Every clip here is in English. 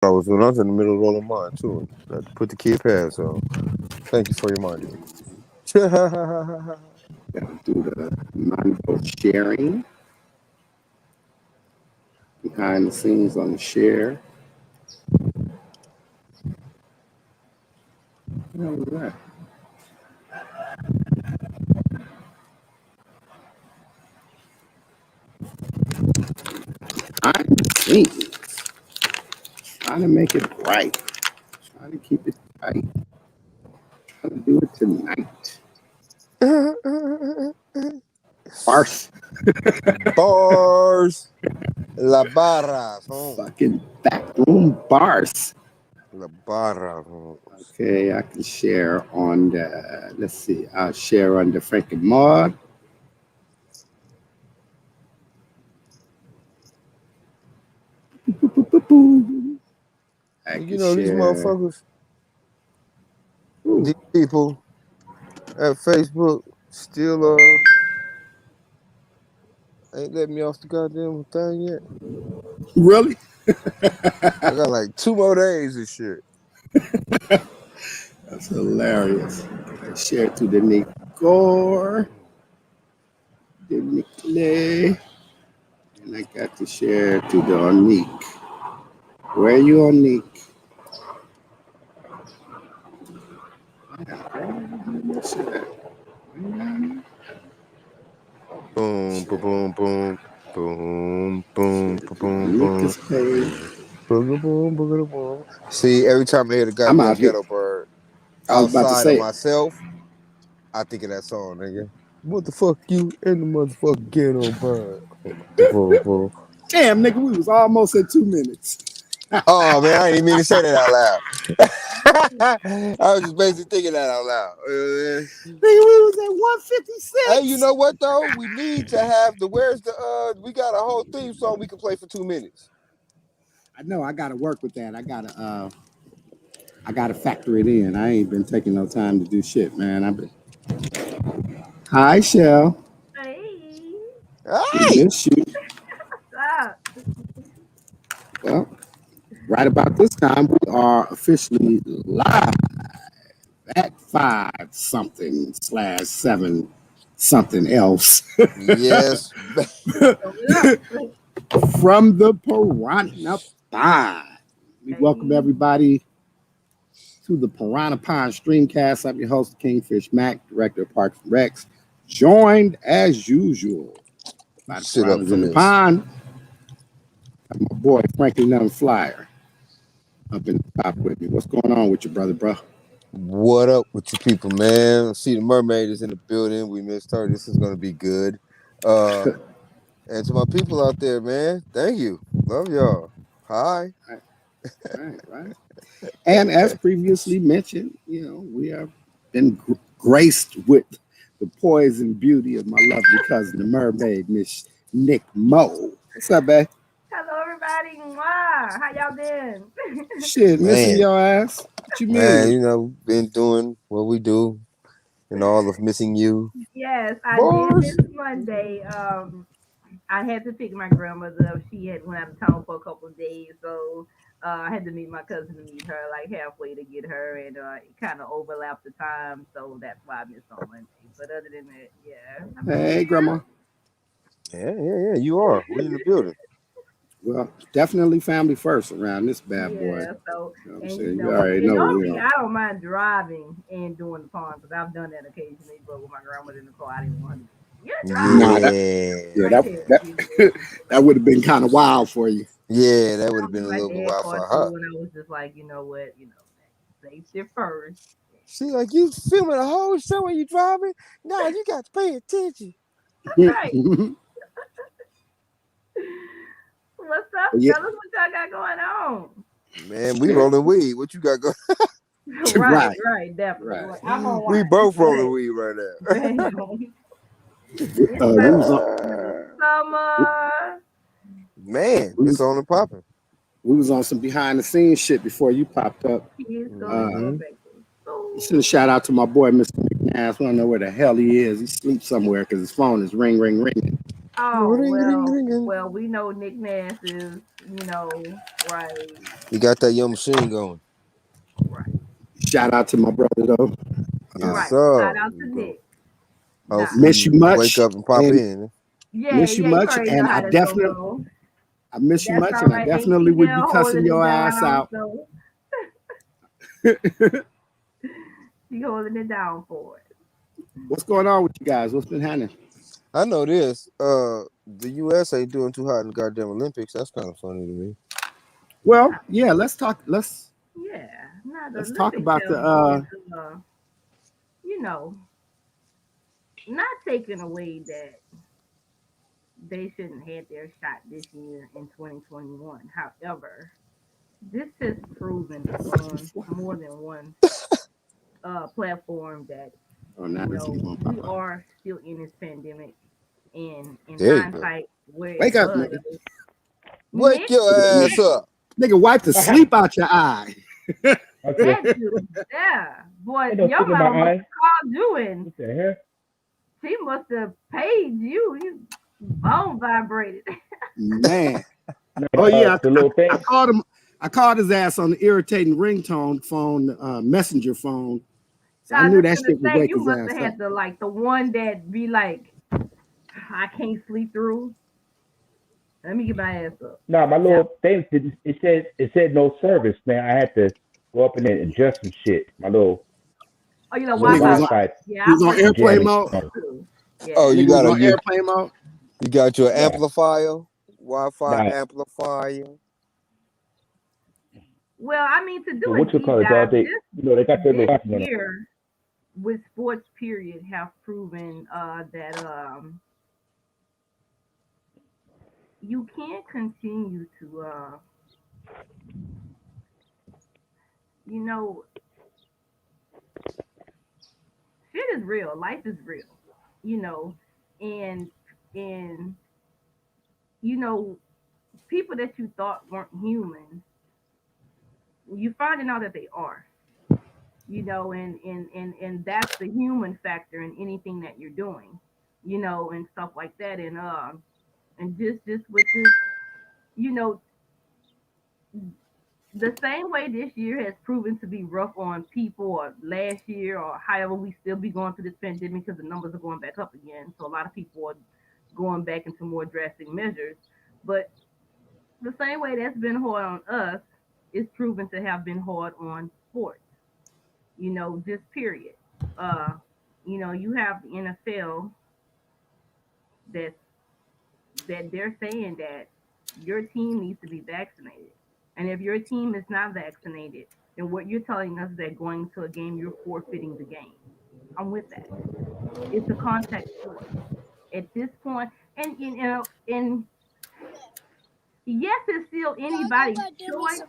I was doing. I was in the middle of rolling mine too. I had to put the kid pads on. Thank you for your money. Gotta do the Mongo sharing behind the scenes on the share. What was that? Behind the scenes, trying to make it right, trying to keep it tight, trying to do it tonight. Farce. Bars. La barras. Fucking backroom bars. La barras. Okay, I can share on the, let's see, I'll share on the Frankie Mod. I You can know, these share. motherfuckers, Ooh, these people at Facebook still ain't let me off the goddamn thing yet. really? I got like 2 more days of shit. That's hilarious. I share to the Nick Gore, the Nick Clay, and I got to share to the Onique. Where are you, Onique? Boom, boom, boom, boom, boom, boom, boom, boom, Nick's page. boom, boom, boom, boom. See, every time I hear the I'm out goddamn here. ghetto bird I was about to outside of say, myself, I think of that song, nigga. What the fuck you and the motherfucking ghetto bird? Boom, boom. damn, nigga, we was almost at 2 minutes. Oh man, I didn't even mean to say that out loud. I was just basically thinking that out loud. Nigga, we was at Hey, you 156. know what though? We need to have the where's the we got a whole theme song we can play for 2 minutes. I know I gotta work with that. I gotta factor it in. I ain't been taking no time to do shit, man. I've been. Hi, Shell. Hey, We Hey! miss you. what's up? Well, right about this time, we are officially live at 5 something / 7 something else Yes. Throw it up. from the Piranha Pod. We welcome Hey, everybody to the Piranha Pond StreamCast. I'm your host, Kingfish Mac, Director of Parks and Recs, joined as usual by the Sit up Piranhas for in the this. Pond. And my boy, Frankie Nunn Flyer, up in the top with me. What's going on with you, brother, bro? What up with you people, man? See the mermaid is in the building. We missed her. This is gonna be good. Uh and to my people out there, man, thank you. Love y'all. Hi. Right. And as previously mentioned, you know, we have been graced with the poise and beauty of my lovely cousin, the mermaid, Miss Nick Mo. What's up, babe? hello everybody. Mwah. How y'all been? Shit, missing Man, your ass. What you man, mean? you know, been doing what we do and all of missing you. Yes, I did Bars. miss Monday. I had to pick my grandmother up. She had went out of town for a couple of days, so I had to meet my cousin to meet her like halfway to get her, and it kind of overlapped the time, so that's why I missed on Monday. But other than that, yeah, I'm Hey, grandma. Yeah, you are. We in the building. Well, definitely family first around this bad boy. Yeah, so You know what I'm and saying? You already know we normally on. I don't mind driving and doing the pond because I've done that occasionally, but with my grandmother in the car, I didn't want to. Yeah, drive. Nah, Yeah. yeah, Like hell, that that would have been kind of wild for you. Yeah, that would have been a my little bit dad wild car for her. too, and I was just like, you know what, safety first. She like, you filming a whole show when you driving? Nah, you got to pay attention. That's right. What's up, Yeah, fellas? What y'all got going on? Man, we rolling weed. What you got going? Right, right, right, definitely. right. Like, I'm on We watch. both So rolling hey, weed right bang now. on. It's We about was to on. be We, summer. Man, we it's was on and popping. we was on some behind the scenes shit before you popped up. Kids Uh, going Mm-hmm. back to Send a school. shout out to my boy, Mr. McNass. I don't know where the hell he is. He sleeps somewhere because his phone is ring, ring, ringing. Oh Ring, ring, well, ring. well we know Nick Nass is Right, You got that young machine going. right, Shout out to my brother though. Yes, Uh, right. Shout sir. out You to go. Nick. Nah, Hopefully miss you you wake much up and pop and in. yeah, miss you yeah. You much, already know and how that's gonna go. I miss you That's much, all and I right. Ain't definitely would be female cussing holding it your ass down, out. so she holding it down for it. What's going on with you guys? What's been happening? I know this. The U.S. ain't doing too hot in the goddamn Olympics. That's kind of funny to me. Well, yeah, let's talk. Yeah, now the Let's talk Olympics about the. have been, you know, not taking away that they shouldn't have their shot this year in 2021. However, this has proven on more than one platform that Oh, now this is gonna we pop up. are still in this pandemic, and in There you go. hindsight, where it Wake up, was, nigga. Wake Nick, your ass Nick, up. Nigga, wipe the I sleep out your eye. said, that dude, yeah, boy, ain't no your stick in my mama must eye. have called you and What the hell? she must have paid you. You phone vibrated. Man. No, Oh yeah, the little I thing. called him. I called his ass on the irritating ringtone phone, messenger phone. So I I was knew just that gonna shit would say wake you his must have ass up. had the one that be like, I can't sleep through. Let me get my ass up. No, my Yeah. little thing. It said no service, man. I had to go up in there and adjust some shit. Oh, My little Nigga was Wi-Fi. on. Wi-Fi Yeah, He I was on put some airplane jamming. settings mode. in too. Oh, Yeah. you Nigga got was a on airplane mode. you got your Yeah. amplifier, Wi-Fi Now, amplifier. Well, I mean, to do but a what you deep call it, dog? dive, They got their this little option on it. year with sports period have proven that you can't continue to you know shit is real, life is real, you know, and and you know people that you thought weren't human, you finding out that they are, and that's the human factor in anything that you're doing, and stuff like that, and just with this, you know, the same way this year has proven to be rough on people, or last year, or however we still be going through this pandemic because the numbers are going back up again. So a lot of people are going back into more drastic measures. But the same way that's been hard on us is proven to have been hard on sports. Just period. Uh, you have the NFL that's that they're saying that your team needs to be vaccinated. And if your team is not vaccinated, then what you're telling us is that going to a game, you're forfeiting the game. I'm with that. It's a contact sport at this point, and yes, it's still anybody's choice.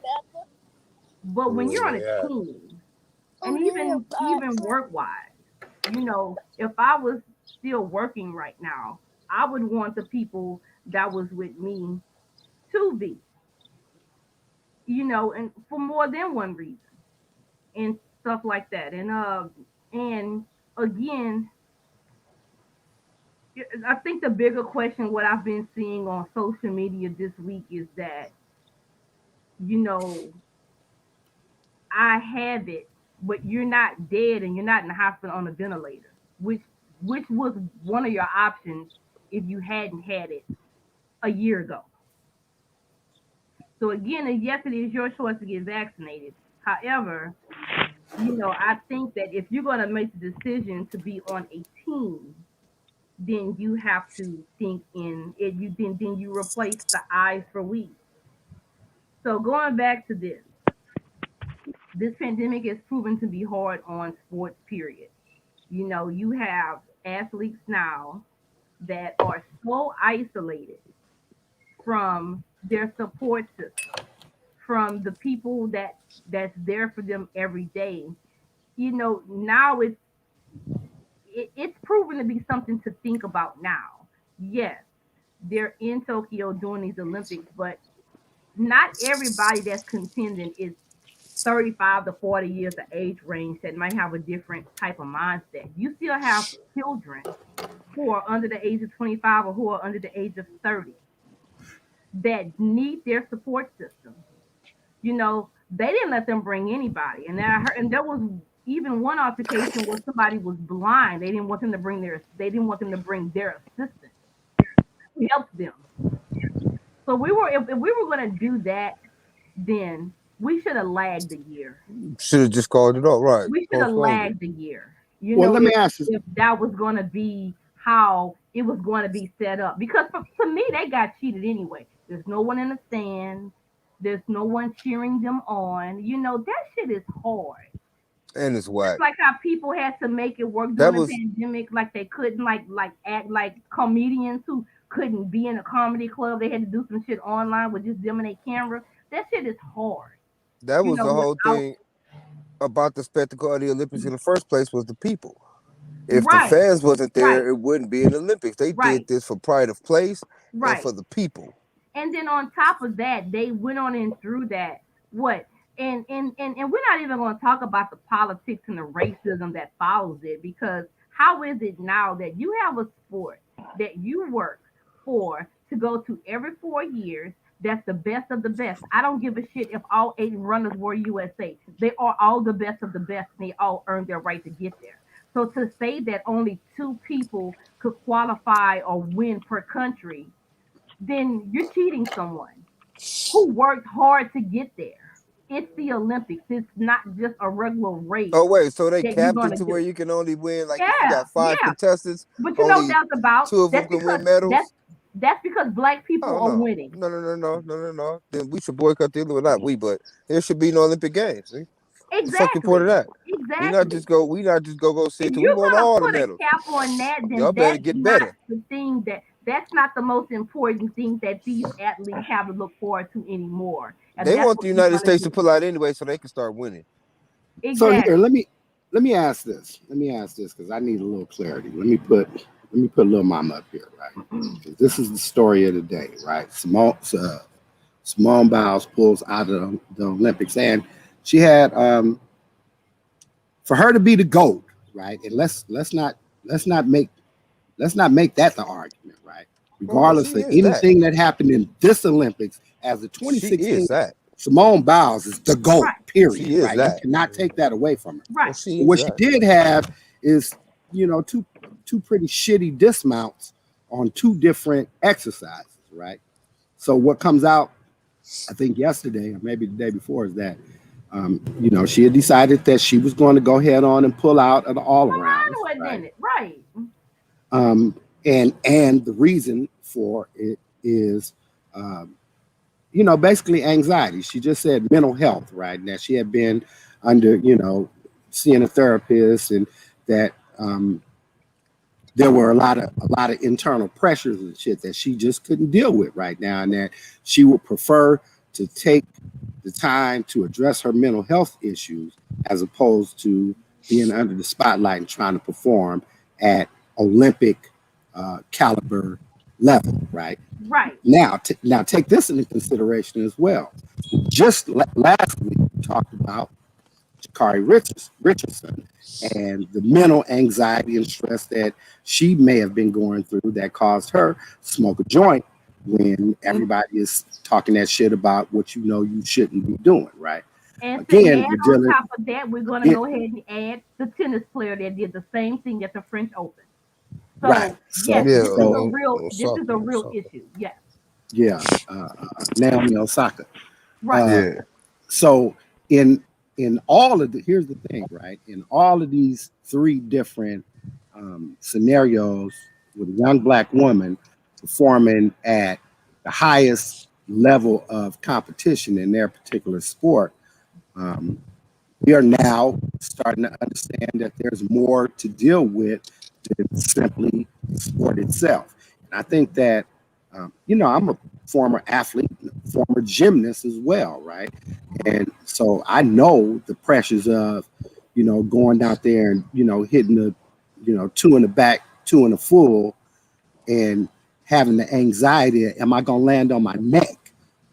But when you're on a Yeah. team, and even work wise, if I was still working right now, I would want the people that was with me to be, and for more than one reason and stuff like that. And again, I think the bigger question, what I've been seeing on social media this week, is that you know I have it, but you're not dead and you're not in the hospital on a ventilator, which was one of your options if you hadn't had it a year ago. So again, yes, it is your choice to get vaccinated. However, I think that if you're going to make the decision to be on a team, then you have to think in it. Then you replace the eyes for we. So going back to this pandemic has proven to be hard on sports. Period. You have athletes now that are so isolated from their support system, from the people that's there for them every day. Now it's proven to be something to think about now. Yes, they're in Tokyo doing these Olympics, but not everybody that's contending is 35 to 40 years of age range that might have a different type of mindset. You still have children who are under the age of 25 or who are under the age of 30 that need their support system. You know, they didn't let them bring anybody. And then I heard, and there was even one altercation where somebody was blind. They didn't want them to bring their assistant to help them. So if we were going to do that, then we should have lagged a year. Should have just called it off, right? We should have Postponed it. lagged a year. You Well, know, let me ask you. if that was going to be how it was going to be set up, because to me they got cheated anyway. There's no one in the stands. There's no one cheering them on. You know, that shit is hard. And it's Just whack. like how people had to make it work That during the was pandemic, like they couldn't like act like comedians who couldn't be in a comedy club. They had to do some shit online with just them and their camera. That shit is hard. that You was know, the whole without thing about the spectacle of the Olympics in the first place was the people. If the right, fans wasn't right, there, it wouldn't be an Olympics. They did right, this for pride of place and right. for the people. And then on top of that, they went on and through that what and we're not even going to talk about the politics and the racism that follows it, because how is it now that you have a sport that you work for to go to every 4 years, that's the best of the best. I don't give a shit if all 8 runners were USA. They are all the best of the best, and they all earned their right to get there. So to say that only 2 people could qualify or win per country, then you're cheating someone who worked hard to get there. It's the Olympics. It's not just a regular race Oh wait, so they that you're capped it gonna to where do. you can only win, like if you Yeah, got five yeah. contestants, But you know what only that's about? two of them That's can because win that's medals. that's because black people Oh are no, winning. no, no, no, no, no, no, no. Then we should boycott the Olympics. Not we, but there should be no Olympic Games. See? The fucking point of Exactly. that. Exactly. We not just go say If till we you're want gonna all the put a medals. cap on that, Y'all then better that's get not better. the thing that's not the most important thing that these athletes have to look forward to anymore. And They that's want the what we're United gonna States to do. pull out anyway, so they can start winning. So here, Exactly. let me ask this. Let me ask this because I need a little clarity. Let me put little mama up here, right? 'Cause this is the story of the day, right? Simone Biles pulls out of the Olympics, and she had for her to be the GOAT, right? And let's not make that the argument, right? Oh no, Regardless she of is that. anything that happened in this Olympics, as the She 2016 is that. Simone Biles is the GOAT, Right. period, She is right? You that. cannot take that away from her. Oh, Right. she But is what she that. did have is, two pretty shitty dismounts on two different exercises, right? So what comes out, I think yesterday or maybe the day before, is that she had decided that she was going to go ahead on and pull out of the all arounds, Wasn't right? in it. Right. Um, and the reason for it is, um, basically anxiety. She just said mental health, right? That she had been under, seeing a therapist, and that there were a lot of internal pressures and shit that she just couldn't deal with right now, and that she would prefer to take the time to address her mental health issues as opposed to being under the spotlight and trying to perform at Olympic caliber level, right? Right. Now take this into consideration as well. Just last week, we talked about Jakari Richardson and the mental anxiety and stress that she may have been going through that caused her to smoke a joint when everybody is talking that shit about what you shouldn't be doing, right? And Again, we're on dealing. top of that, we're gonna Yeah, go ahead and add the tennis player that did the same thing at the French Open. right. So yes, So Yeah, so this is a real Osaka. issue. Yes. yeah, Naomi Osaka. Right. Uh, Yeah. so in all of the here's the thing, right? In all of these three different scenarios with a young black woman performing at the highest level of competition in their particular sport, um, we are now starting to understand that there's more to deal with than simply the sport itself. And I think that, I'm a former athlete, former gymnast as well, right? And so I know the pressures of, going out there and, hitting the, two in the back, two in the full, and having the anxiety, am I going to land on my neck?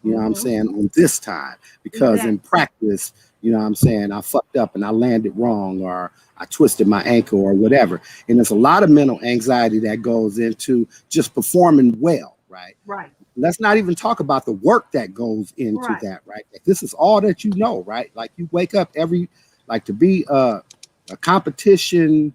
You know what I'm Mm-hmm. saying? On this time, because in Exactly. practice, I'm saying I fucked up and I landed wrong, or I twisted my ankle or whatever. And there's a lot of mental anxiety that goes into just performing well, right? Right. let's not even talk about the work that goes into Right. that, right? Like, this is all that you know, right? Like you wake up like to be a competition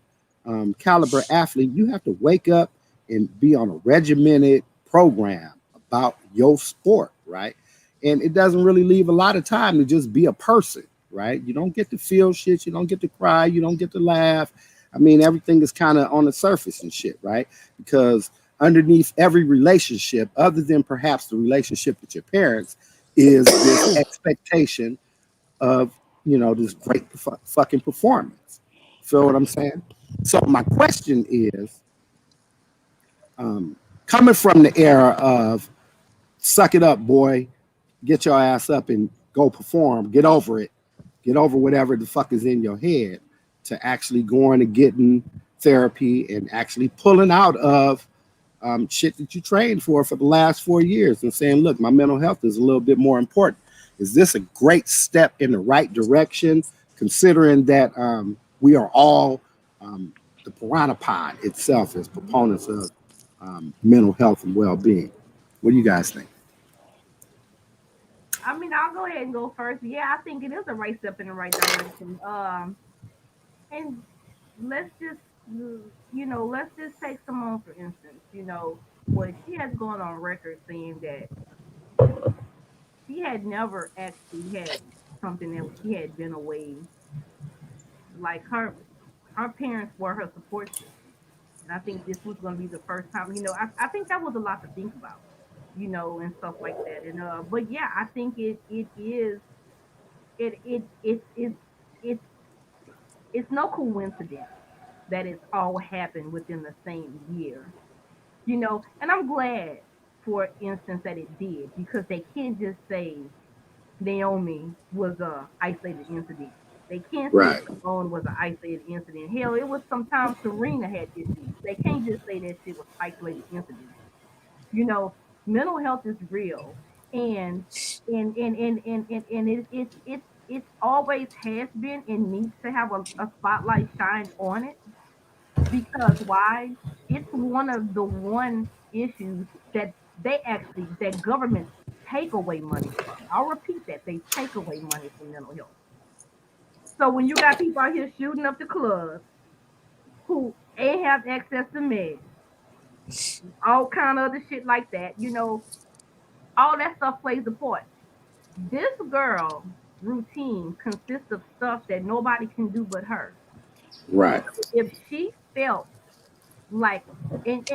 caliber athlete, you have to wake up and be on a regimented program about your sport, right? And it doesn't really leave a lot of time to just be a person, right? You don't get to feel shit, you don't get to cry, you don't get to laugh. I mean, everything is kind of on the surface and shit, right? Because underneath every relationship, other than perhaps the relationship with your parents, is this expectation of, this great fucking performance. Feel what I'm saying? So my question is, coming from the era of suck it up, boy, get your ass up and go perform, get over it, get over whatever the fuck is in your head, to actually going and getting therapy and actually pulling out of shit that you trained for the last 4 years and saying, look, my mental health is a little bit more important. Is this a great step in the right direction, considering that we are all, the Piranha Pod itself is proponents of mental health and well-being? What do you guys think? I mean, I'll go ahead and go first. Yeah, I think it is a right step in the right direction. And let's just, let's just take Simone for instance. What she has gone on record saying that she had never actually had something that she had been away. Like her parents were her support system, and I think this was going to be the first time. I think that was a lot to think about. And stuff like that. And but yeah, I think it is it it's it's no coincidence that it's all happened within the same year. And I'm glad, for instance, that it did, because they can't just say Naomi was a isolated incident. They can't say Right. Simone was an isolated incident. Hell, it was sometimes Serena had issues. They can't just say that shit was isolated incident. You know, Mental health is real, and it's always has been and needs to have a spotlight shine on it, because why? It's one issues that governments take away money from. I'll repeat that, they take away money from mental health. So when you got people out here shooting up the clubs who ain't have access to meds, all kind of other shit like that, all that stuff plays a part. This girl routine consists of stuff that nobody can do but her. Right. If she felt like, and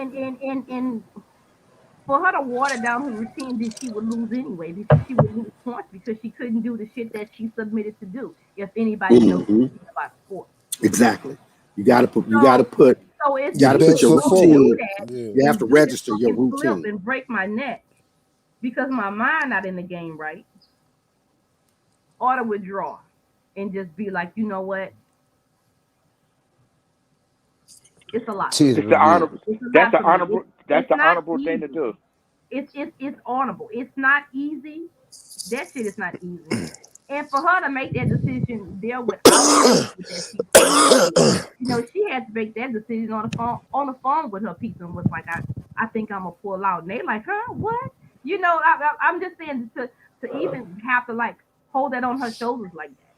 for her to water down her routine, then she would lose anyway, because she would lose points because she couldn't do the shit that she submitted to do. If anybody knows Hmm. anything about sports, Exactly. You got to put. You got to so put. so it's You got Your to either put best your foot I'm gonna do forward. routine. that Yeah. You have and to really register your fucking flip routine. and break my neck because my mind not in the game right, or to withdraw and just be like, you know what, it's a lot. Tears It's the review. honorable. It's a That's lot the for me. honorable. That's It's the not honorable thing to easy. do. It's honorable. It's not easy. That shit is not easy. And for her to make that decision there without the people that she trusts, she had to make that decision on the phone with her people, and was like, I think I'm gonna pull out. And they like, huh, what? I'm just saying, to even have to like hold that on her shoulders like that.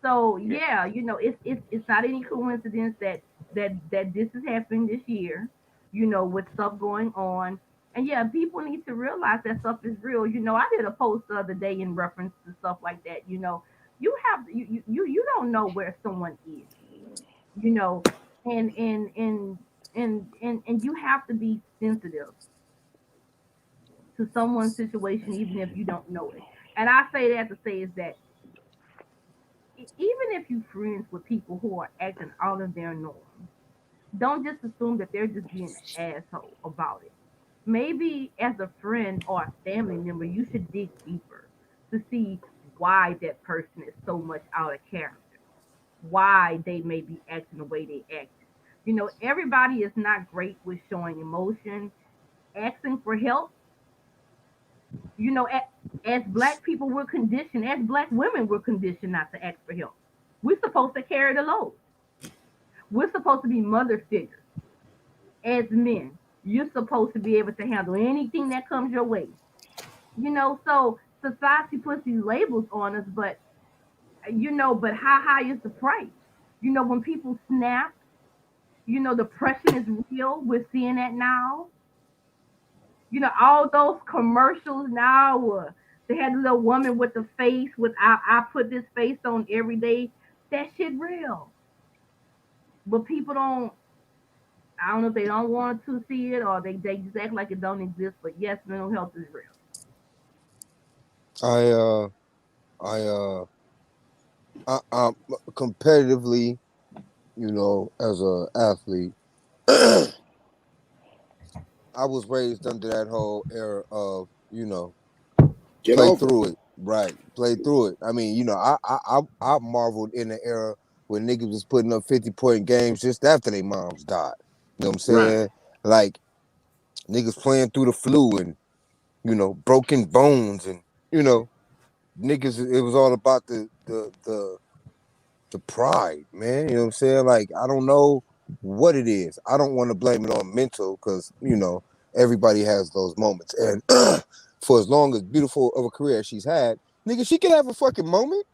So Yeah. yeah, it's not any coincidence that this is happening this year, with stuff going on. And yeah, people need to realize that stuff is real. I did a post the other day in reference to stuff like that. You don't know where someone is, you know, and you have to be sensitive to someone's situation even if you don't know it. And I say that to say is that even if you are friends with people who are acting out of their norm, don't just assume that they're just being an asshole about it. Maybe as a friend or a family member, you should dig deeper to see why that person is so much out of character, why they may be acting the way they act. Everybody is not great with showing emotion, asking for help. As black people, we're conditioned, as black women, we're conditioned not to ask for help. We're supposed to carry the load. We're supposed to be mother figures as men. You're supposed to be able to handle anything that comes your way. So society puts these labels on us, but but how high is the price? When people snap, depression is real. We're seeing that now. All those commercials now. They had the little woman with the face with I put this face on every day. That shit real. But people don't. I don't know if they don't want to see it or they just act like it don't exist. But yes, mental health is real. I I I competitively, as a athlete, I was raised under that whole era of, Get play over it. through it, right? Play through it. I mean, I marveled in the era when niggas was putting up 50-point games just after their moms died. You know what I'm Right. saying? Like niggas playing through the flu and broken bones and niggas. It was all about the pride, man. You know what I'm saying? Like I don't know what it is. I don't want to blame it on mental because everybody has those moments. And for as long as beautiful of a career as she's had, nigga, she can have a fucking moment.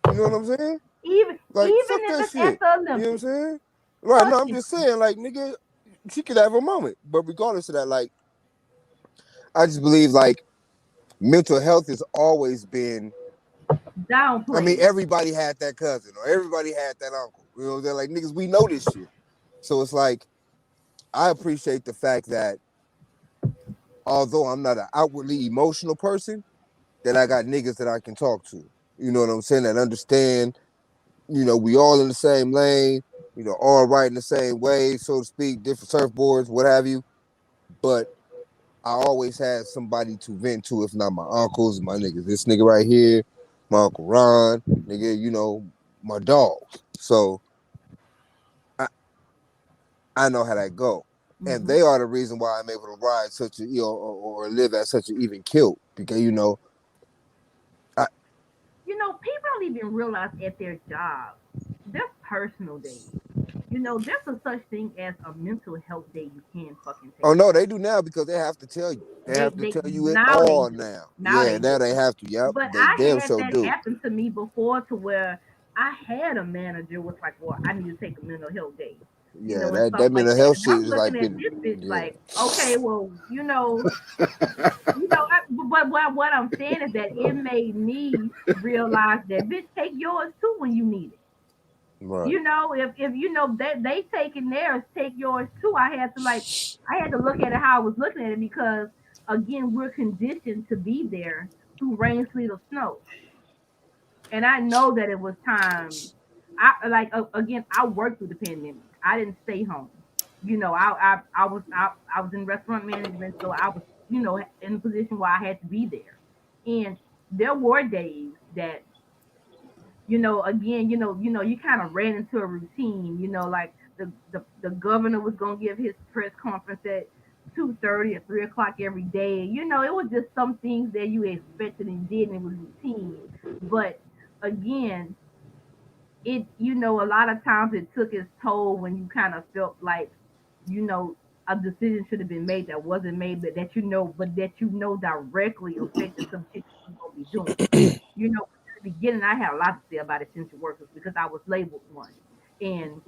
You know what I'm saying? Even Like fuck if that it's at shit. the You know what I'm Olympics, saying? Right. fuck No, I'm it. just saying, like, nigga, she could have a moment. But regardless of that, like, I just believe like mental health has always been. I mean, Downplay. everybody had that cousin or everybody had that uncle. You know what I'm saying? Like niggas, we know this shit. So it's like I appreciate the fact that although I'm not an outwardly emotional person, that I got niggas that I can talk to. You know what I'm saying? That understand, we all in the same lane, all riding the same wave, so to speak, different surfboards, what have you. But I always had somebody to vent to, if not my uncles, my niggas. This nigga right here, my Uncle Ron, nigga, my dog. So I, I know how that go. And Hmm. they are the reason why I'm able to ride such a, or live at such an even kilt. Because, I, People don't even realize at their job, there's personal days. There's a such thing as a mental health day you can fucking oh take no, off. they do now because they have to tell you. They have to They tell you it now they all do. now. Now Yeah, they now do. they have to. Yep, But they I damn had sure that do. happen to me before to where I had a manager was like, well, I need to take a mental health day, Yeah, and that stuff that like mental that. health And shit I'm is like looking at been this bitch yeah. like, okay, well, but what I'm saying is that it made me realize that bitch take yours too when you need it. Right. If that they taking theirs, take yours too. I had to look at it how I was looking at it because again, we're conditioned to be there through rain, sleet, or snow. And I know that it was time. Again, I worked through the pandemic. I didn't stay home. I was in restaurant management, so I was in a position where I had to be there. And there were days that again, you kind of ran into a routine. Like the governor was gonna give his press conference at 2:30 or 3 o'clock every day. It was just some things that you expected and did, and it was routine. But again, a lot of times it took its toll when you kind of felt like, you know, a decision should have been made that wasn't made, but that directly affected some shit that you're gonna be doing. In the beginning, I had a lot to say about essential workers because I was labeled one, and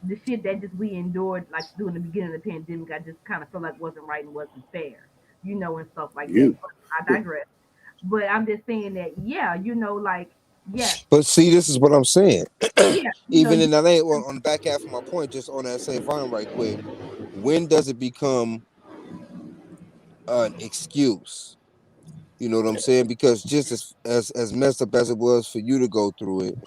the shit that just we endured, like during the beginning of the pandemic, I just kind of felt like wasn't right and wasn't fair, and stuff like that. You. But I digress. But I'm just saying that, yeah, like, yes, But see, this is what I'm saying. yeah, Even in that, well, on the back half of my point, just on that same volume, right quick. When does it become an excuse? You know what I'm saying? Because just as messed up as it was for you to go through it,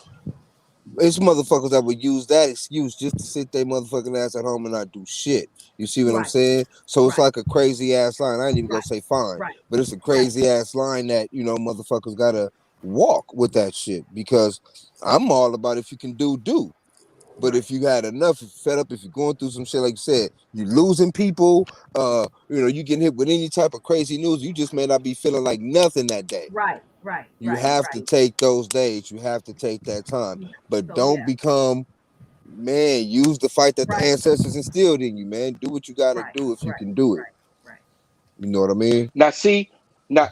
it's motherfuckers that would use that excuse just to sit their motherfucking ass at home and not do shit. You see what I'm right, saying? So it's right, like a crazy ass line. I ain't even gonna right, say fine, right, but it's a right, crazy ass line that motherfuckers gotta walk with that shit. Because I'm all about if you can do. But right, if you had enough, if you're fed up, if you're going through some shit, like you said, you losing people, you getting hit with any type of crazy news, you just may not be feeling like nothing that day. right, right, You right, have to right. take those days. You have to take that time. But So don't yeah, become man, use the fight that the Right, ancestors instilled in you, man. Do what you gotta right, do if you right, can do it. right, right. You know what I mean? Now, see, now,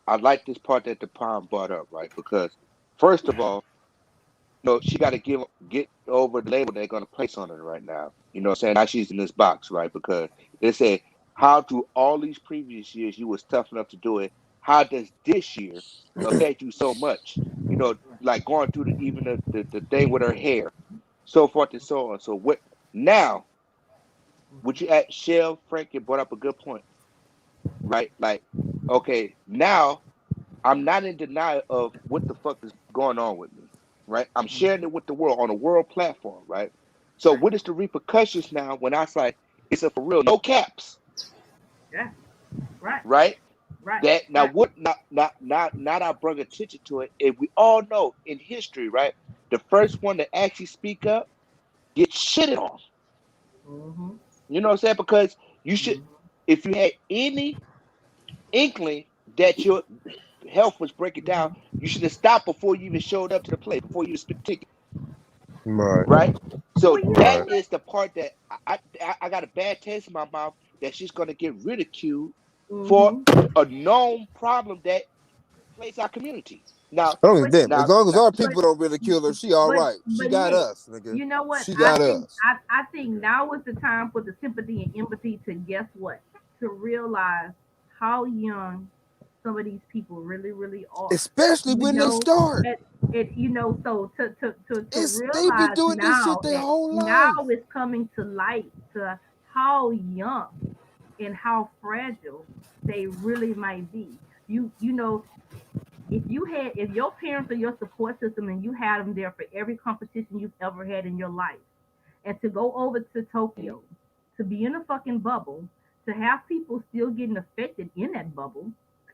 I like this part that the palm brought up, right? Because first of all, she got to get over the label they're going to place on her right now. You know what I'm saying? Now she's in this box, right? Because they say, how do all these previous years you was tough enough to do it? How does this year affect you so much? Like going through even the thing with her hair, so forth and so on. So what now? Would you add Shell Frankie brought up a good point, right? Like, okay, now I'm not in denial of what the fuck is going on with me, right? I'm sharing it with the world on a world platform, right? So Right. what is the repercussions now when I say it's a for real, no caps, Yeah. Right. right? Right. That now Right. what not I bring attention to it. If we all know in history, right? The first one to actually speak up gets shitted on. Mm-hmm. You know what I'm saying? Because you should, Mm-hmm. if you had any inkling that your health was breaking down, Mm-hmm. you should have stopped before you even showed up to the play, before you even spit the ticket, Right, right? So Well, you know that right. what? is the part that I got a bad taste in my mouth that she's going to get ridiculed for Mm-hmm. a known problem that plays our community. Now, I don't give a But damn. As long as now our but people don't ridicule her, she all right. She but got Nick, us, nigga. you know what? She I got think us. I think now is the time for the sympathy and empathy to guess what? To realize how young some of these people really, really are. Especially You when they know, start. so to It's they been realize doing this shit now their that whole now life. it's coming to light to how young and how fragile they really might be. You know, if your parents are your support system and you had them there for every competition you've ever had in your life, and to go over to Tokyo, to be in a fucking bubble, to have people still getting affected in that bubble,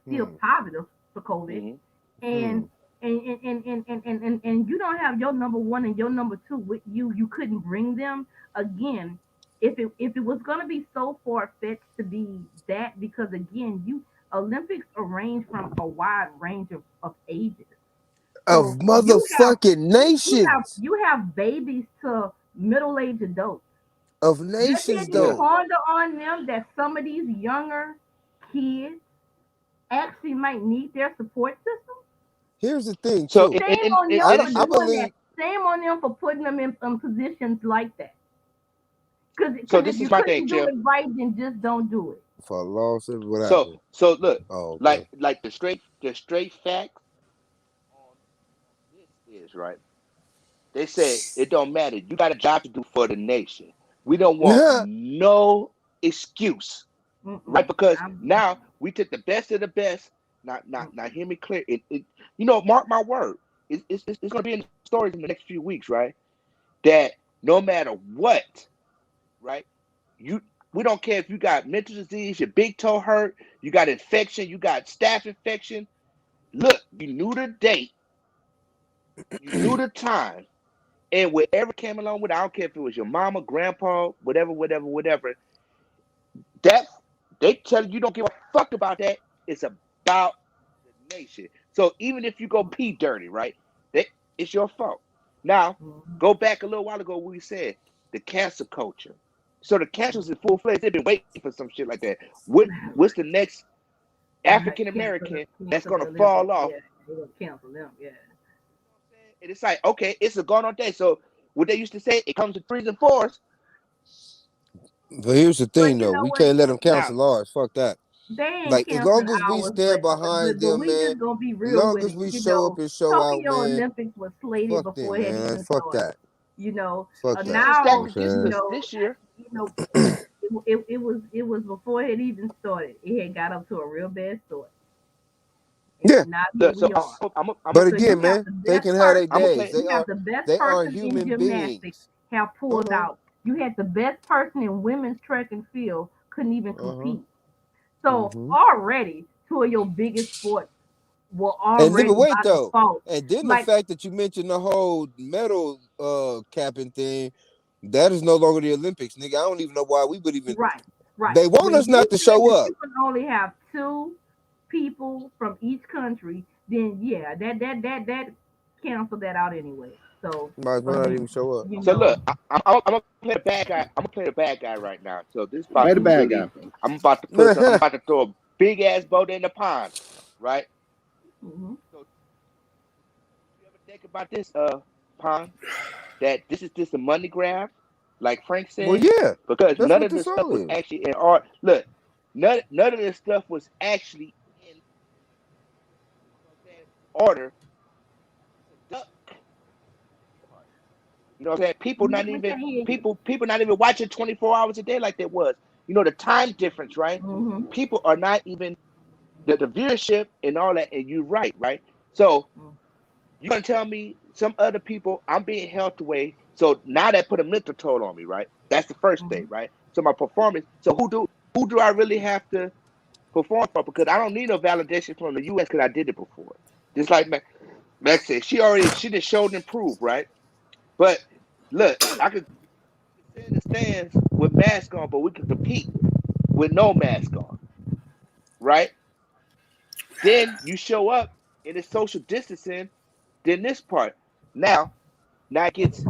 still Hmm. positive for COVID, mhm, and Hmm. and you don't have your number one and your number two with you, you couldn't bring them again. If it was gonna be so far fetched to be that, because again, you Olympics are range from a wide range of ages. Of So motherfucking nations. you have babies to middle aged adults. Of Does nations it just yeah. though. ponder on them that some of these younger kids actually might need their support system? Here's the thing So too. Them I for this I is doing that. believe Shame on them for putting them in positions like that. Because so if this is you my thing, couldn't do Chill. it right, then just don't do it. for a loss of what So happened. so look, Oh, like okay. like the straight facts on this is right. They said it don't matter. You got a job to do for the nation. We don't want no excuse, right? Mm-mm. Because I'm, now we took the best of the best. Now mm-mm. hear me clear. Mark my word. It's going to be in the stories in the next few weeks, right? That no matter what, right? You we don't care if you got mental disease, your big toe hurt, you got infection, you got staph infection. Look, you knew the date, you knew the time, and whatever came along with it, I don't care if it was your mama, grandpa, whatever. That they tell you don't give a fuck about that. It's about the nation. So even if you go pee dirty, right? That it's your fault. Now, Mhm. go back a little while ago we said the cancer culture. So the cancer's in full fledged. They've been waiting for some shit like that. What's the next African American that's Cancel the gonna Olympics. fall off? Yeah, they gonna cancel them. Yeah. And it's like, okay, it's a gone on day. So what they used to say, it comes in threes and fours. But here's the But thing you though. know We what? can't let them Now, cancel ours. Fuck that. They ain't Like as canceling long as we ours, stand behind but them, we man. just gonna be As real long with as it. we show up and show out, Tokyo man. Olympics was slated Fuck before them, it had man. even Fuck started. that. You know, Fuck it that. was You know stacked now, what I'm against saying? us this year. you know, it was before it had even started. It had got up to a real bad start, Yeah. and now here Look, so we are. I'm But gonna play So you again, something. have man, the they best can have their I'm person. gonna play. days. You have the best They are person in human gymnastics beings. have Hold pulled on. out. You had the best person in women's track and field couldn't even Uh-huh. compete. So Mm-hmm. already two of your biggest sports were And then, already but wait by though. default. And then the Like, fact that you mentioned the whole medal capping thing, that is no longer the Olympics, nigga. I don't even know why we would even right, right. they want When us you not to said show that up. you can only have two people from each country, then yeah, that cancel that out anyway. So Might as well not even show up. you So look, know, I'm gonna play the bad guy. I'm gonna play the bad guy right now. So this is about Play the to bad really. guy, bro. I'm about to throw a big ass boat in the pond, right? mhm, So you ever think about this, pond? That this is just a money grab, like Frank Well, said, yeah, because that's none what of this this stuff all was is. actually in art. Look, none of this stuff was actually in, order to duck. You know what I'm saying? let me tell you. People not even watching 24 hours a day like that was. You know the time difference, right? Mhm, People are not even the viewership and all that. And you're right? So mhm, you're gonna tell me some other people I'm being held away. So now that put a mental toll on me, right? That's the first thing, mhm, right? So my performance. So who do I really have to perform for? Because I don't need no validation from the US because I did it before. Just like Max said, she just showed and proved, right? But look, I could sit in the stands with mask on, but we can compete with no mask on, right? Then you show up and it's social distancing. Then this part. Now it gets,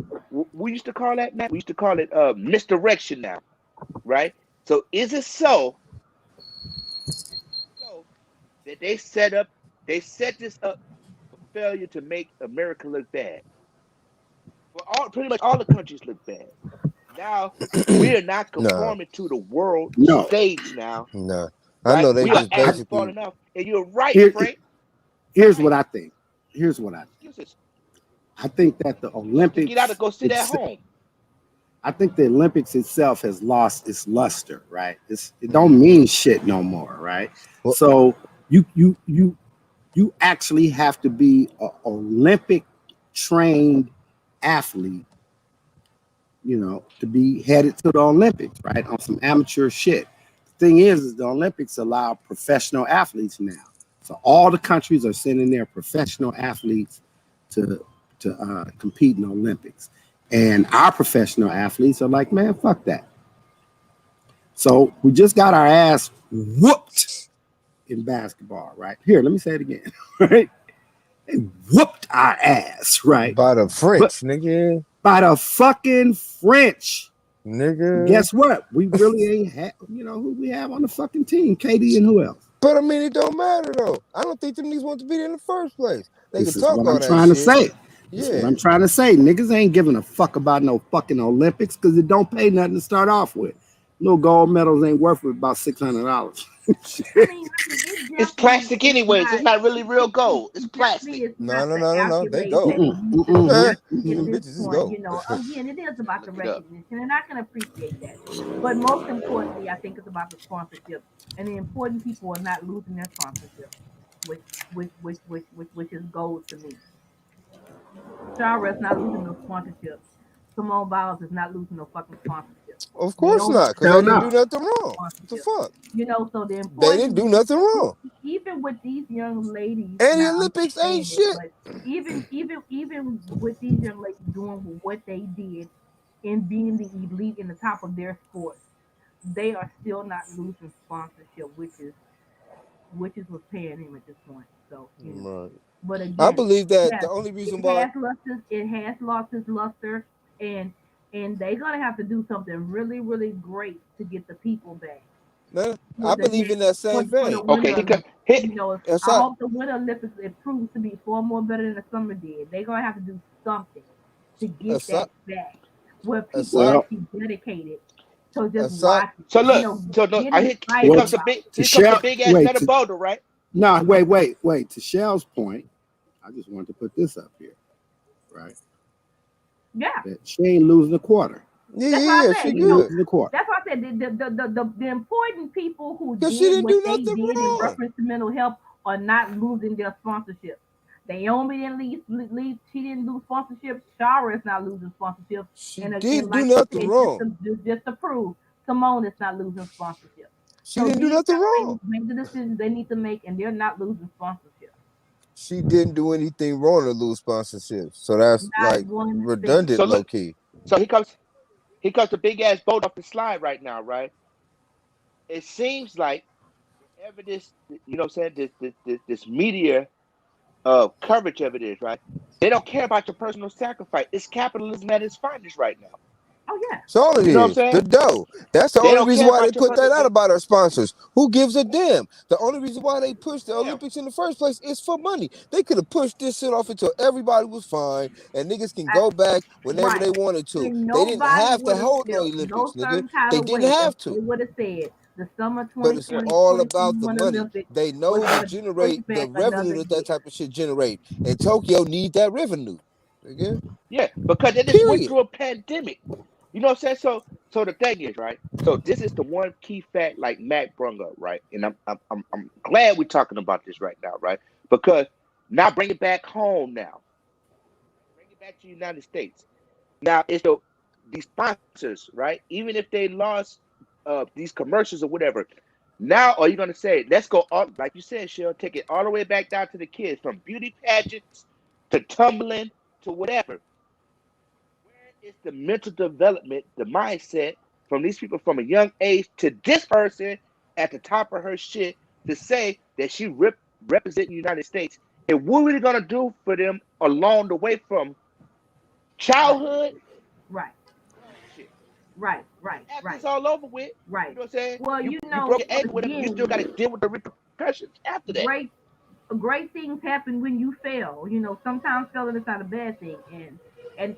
we used to call that, Matt? We used to call it misdirection now, right? So is it so that they set this up for failure to make America look bad? For pretty much all the countries look bad. Now we are not Nah, conforming to the world No, stage now, nah. I right? know they We are I, just I actually basically. falling off. And you're right, here, Frank. here's what Frank, I think. Here's what I think. excuses. I think that the You have to get out and Olympics, go sit at home. I think the Olympics itself has lost its luster, right? It don't Mhm. mean shit no more, right? Well, So you actually have to be an Olympic trained athlete, to be headed to the Olympics, right? On some amateur shit. The thing is the Olympics allow professional athletes now. So all the countries are sending their professional athletes to compete in the Olympics. And our professional athletes are like, man, fuck that. So we just got our ass whooped in basketball, right? Here, let me say it again. Right? They whooped our ass, right? by the But French, nigga, by the fucking French. nigga. Guess what? We really ain't who we have on the fucking team, KD and who else? But I mean, it don't matter though. I don't think them niggas want to be there in the first place. They can This is talk what all I'm that trying to shit. say. This is what Yeah. I'm trying to say. Niggas ain't giving a fuck about no fucking Olympics because it don't pay nothing to start off with. No gold medals ain't worth about $600. I mean, it It's definitely plastic is anyways. It's not. not really real gold. It's It definitely plastic. is No, not no, the no, no, no. They accolade go. that we Mm-mm, used to mm-mm, see at Them mm-mm. this bitches is point. gold. Again, it is about the Look it up. recognition, and I can appreciate that. But most importantly, I think it's about the sponsorship, and the important people are not losing their sponsorship, which which is gold to me. Shara's not losing no sponsorship. Simone Biles is not losing no fucking sponsorship. Of course Naomi not, because Hell they didn't no. do nothing wrong. What the sponsorship. fuck? So the They important didn't do thing nothing is, wrong. even with these young ladies, And the now I'm Olympics not ain't saying it, shit. but even with these young ladies doing what they did and being the elite in the top of their sport, they are still not losing sponsorship, which is what's paying him at this point. So. Right. But I again, believe that the yes, only reason it why has luster. It has lost its luster, and they're gonna have to do something really, really great to get the people back man, for I the believe in next that for, same for the vein. Winter Okay, Olympics. hit. That's I how hope the Winter Olympics it proves to be far more better than the summer did. They're gonna have to do something to get aside that back, where people are aside Well, actually dedicated to just aside watching So it. look. So no, Get I hit. excited what about it. to Here comes the shell big ass wait nut to boulder, right? no wait to Shell's point. I just wanted to put this up here, right? Yeah. That she ain't losing a quarter. yeah, That's yeah, why I yeah, She she said, ain't good. losing a quarter. that's why I said the important people who Cause she did didn't what do they nothing did in wrong. reference to mental health are not losing their sponsorship. Naomi didn't leave, she didn't lose sponsorship. Shara is not losing sponsorship. She And did do like you nothing said, wrong. just to prove, Simone is not losing sponsorship. She So didn't do these nothing young wrong. ladies make the decisions they need to make, and they're not losing sponsorship. She didn't do anything wrong to lose sponsorships. So that's Not like one thing. redundant, So low look. key. So he comes the big ass boat off the slide right now, right? It seems like whenever this, you know, what I'm saying this media coverage of it is, right? They don't care about your personal sacrifice. It's capitalism at its finest right now. Oh yeah. That's all it You know what I'm is. The saying? dough. That's the They only don't reason care why they about your put that out personal. about our sponsors. Who gives a damn? The only reason why they pushed the Yeah, Olympics in the first place is for money. They could have pushed this shit off until everybody was fine and niggas can I, go back whenever right. they wanted to. And They didn't nobody have to would have hold no felt Olympics, no nigga. certain kind They of didn't way if have they to. would have said the summer But it's yeah, 2020 all about the 2021 money. Olympics They was know to going to be generate pushed the back revenue another that year. that type of shit generate. And Tokyo need that revenue. Nigga. yeah. Because they just went Period. through a pandemic. You know what I'm saying? So the thing is, right? So this is the one key fact, like Matt brung up, right? And I'm glad we're talking about this right now, right? Because now bring it back home now. Bring it back to the United States. Now it's these sponsors, right? Even if they lost these commercials or whatever, now are you gonna say, let's go all like you said, Cheryl, take it all the way back down to the kids, from beauty pageants to tumbling to whatever. Where is the mental development, the mindset from these people from a young age to this person at the top of her shit to say that she represent the United States? And what are we gonna do for them along the way from Right. childhood Right. grown shit? Right. Because Right. after Right. it's all over with, Right. you know what I'm saying? Well, You broke your ankle, whatever. You still got to again, deal with the repercussions after that. great things happen when you fail. Sometimes failing is not a bad thing.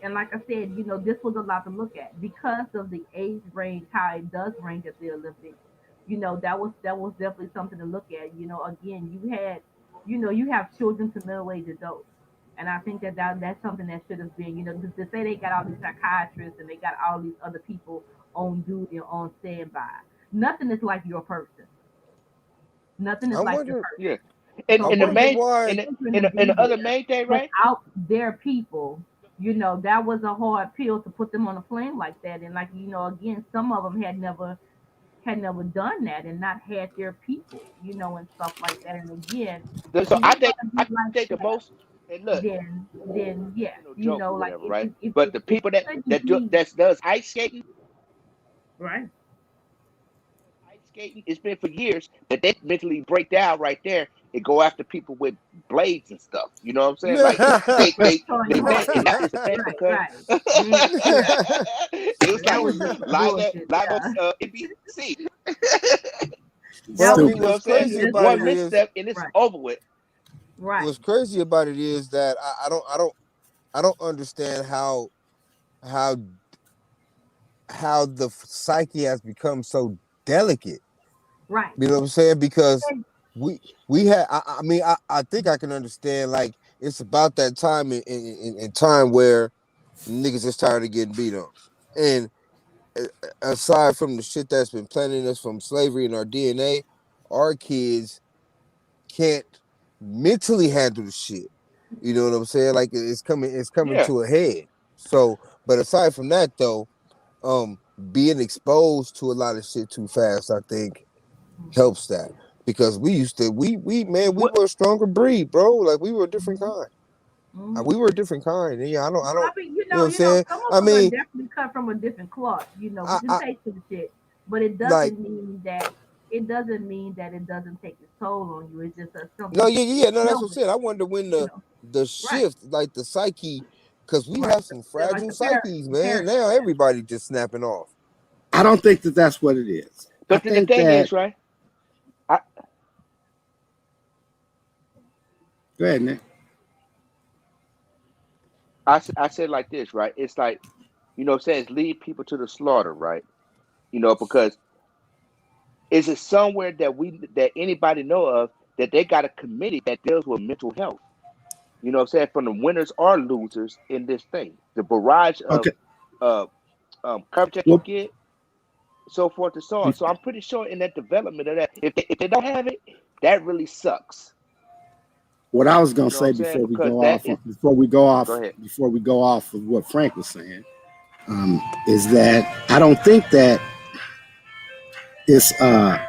And like I said, this was a lot to look at because of the age range, how it does range at the Olympics. That was definitely something to look at. Again, you have children to middle aged adults. And I think that's something that should have been, to say they got all these psychiatrists and they got all these other people on duty on standby. Nothing is like your person. Nothing is I like your wonder person. Yeah. And I So and the for wonder them main why and children to be the other there main thing, right? without their people, that was a hard pill to put them on a plane like that. And like again, some of them had never done that and not had their people, and stuff like that. And again, if So it I was think gonna be I like think the that, most, and look, then yeah, no joke or like whatever, it right? it, it, But it, the it people that shouldn't that do be that does ice skating, right. it's been for years that they mentally break down right there and go after people with blades and stuff. You know what I'm saying? Like Showing they your man, heart. and that was the thing Right, because right. Yeah, it was that like was just some live bullshit. live on Yeah, NBC. But I that was mean, You know just what what's I'm saying? crazy yeah, about One it is, misstep and it's right, over with. right, what's crazy about it is that I don't understand how the psyche has become so delicate. right. You know what I'm saying? Because And we we had I mean I think I can understand, like, it's about that time in time where niggas is tired of getting beat on. And aside from the shit that's been planting us from slavery in our DNA, our kids can't mentally handle the shit. You know what I'm saying? Like, it's coming Yeah. to a head. So, but aside from that though, um being exposed to a lot of shit too fast, I think helps that. Because we used to we man, we What were a stronger breed, bro. Like, we were a different mhm, kind. mhm. We were a different kind. And yeah, I Well, don't I mean, you know what I'm saying? some I of us are mean, definitely cut from a different cloth. We can I take some shit, but it like doesn't mean that it doesn't take its toll on you. It's just no, something yeah, yeah, yeah, no, that's know what I'm it, saying. I wonder when you know. the Right, shift, like the psyche, because we right. have some They're like fragile psyches, the man. parents. Now everybody just snapping off. I don't think that that's what it is. I but the think thing that is, right? I go ahead, Nick. I said like this, right? It's like, what I'm saying, is lead people to the slaughter, right? Because is it somewhere that anybody know of that they got a committee that deals with mental health? You know what I'm saying? From the winners or losers in this thing. The barrage of Okay. uh coverage that you Well, get, so forth and so on. be- So I'm pretty sure in that development of that, if they don't have it, that really sucks. what I was gonna You know what say I'm saying? before we Because go that off, is go ahead. before we go off of what Frank was saying, is that I don't think that it's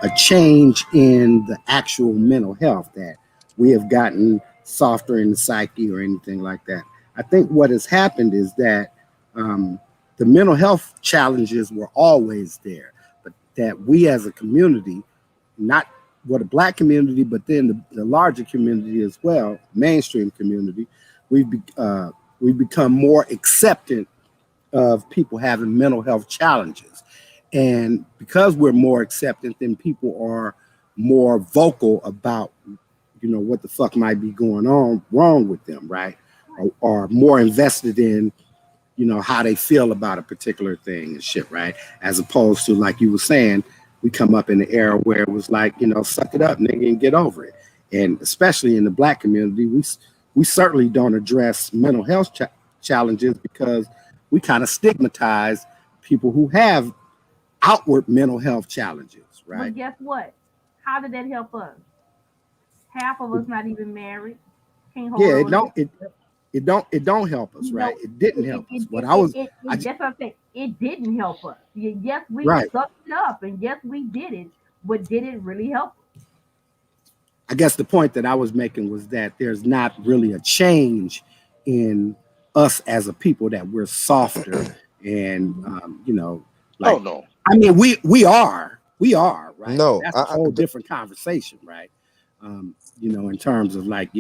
a change in the actual mental health that we have gotten softer in the psyche or anything like that. I think what has happened is that um, the mental health challenges were always there, but that we as a community, not the black community, but then the larger community as well, mainstream community, we've become more accepting of people having mental health challenges. And because we're more acceptant, then people are more vocal about, what the fuck might be going on wrong with them, right? Or more invested in, how they feel about a particular thing and shit, right? As opposed to, like you were saying, we come up in the era where it was like, suck it up, nigga, and get over it. And especially in the black community, we certainly don't address mental health challenges because we kind of stigmatize people who have outward mental health challenges, But right? guess what? How did that help us? Half of us not even married. Can't hold Yeah, on. it don't help us, right? No, It didn't it, help us. it, What it, I it, was, it, I it, that's what I'm saying. It didn't help us. Yes, we right. sucked it up, and yes, we did it. But did it really help us? I guess the point that I was making was that there's not really a change in us as a people, that we're softer and Oh like, no. I mean, we are right, but No, that's a whole different conversation, right? In terms of like,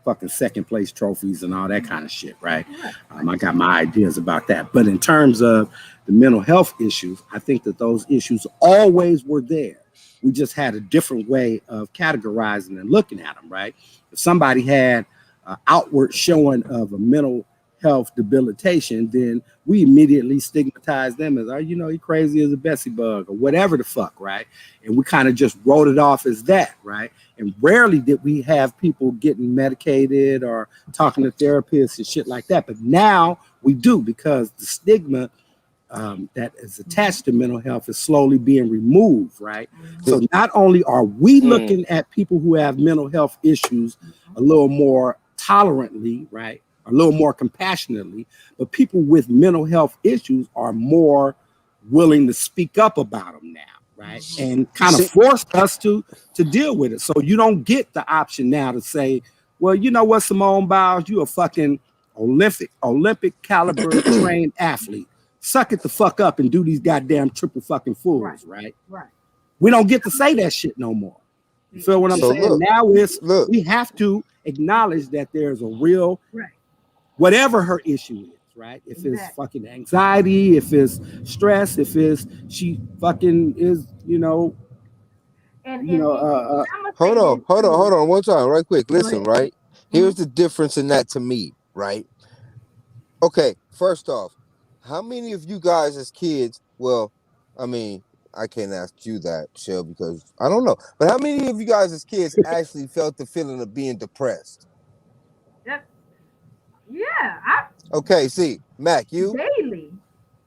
fucking second place trophies and all that kind of shit, right? Right. I got my ideas about that. But in terms of the mental health issues, I think that those issues always were there. We just had a different way of categorizing and looking at them, right? If somebody had an outward showing of a mental health debilitation, then we immediately stigmatize them as, he crazy as a Bessie bug or whatever the fuck, right? And we kind of just wrote it off as that, right? And rarely did we have people getting medicated or talking to therapists and shit like that. But now we do, because the stigma that is attached to mental health is slowly being removed, right? So not only are we looking at people who have mental health issues a little more tolerantly, right, a little more compassionately, but people with mental health issues are more willing to speak up about them now, right? And kind of force us to deal with it. So you don't get the option now to say, well, you know what, Simone Biles, you a fucking Olympic caliber trained athlete. Suck it the fuck up and do these goddamn triple fucking fools, right? Right. We don't get to say that shit no more. You feel what I'm So saying? look, Now look. we have to acknowledge that there's a real, Right. whatever her issue is, right? If it's fucking anxiety, if it's stress, if it's she fucking is, And I'm gonna say Hold on, this hold on, too. hold on, one time, right quick. Go Listen, ahead. right? Here's the difference in that to me, right? Okay, first off, how many of you guys as kids, well, I mean, I can't ask you that, Shell, because I don't know. But how many of you guys as kids actually felt the feeling of being depressed? That, yeah, I Okay, see, Mac, you? daily.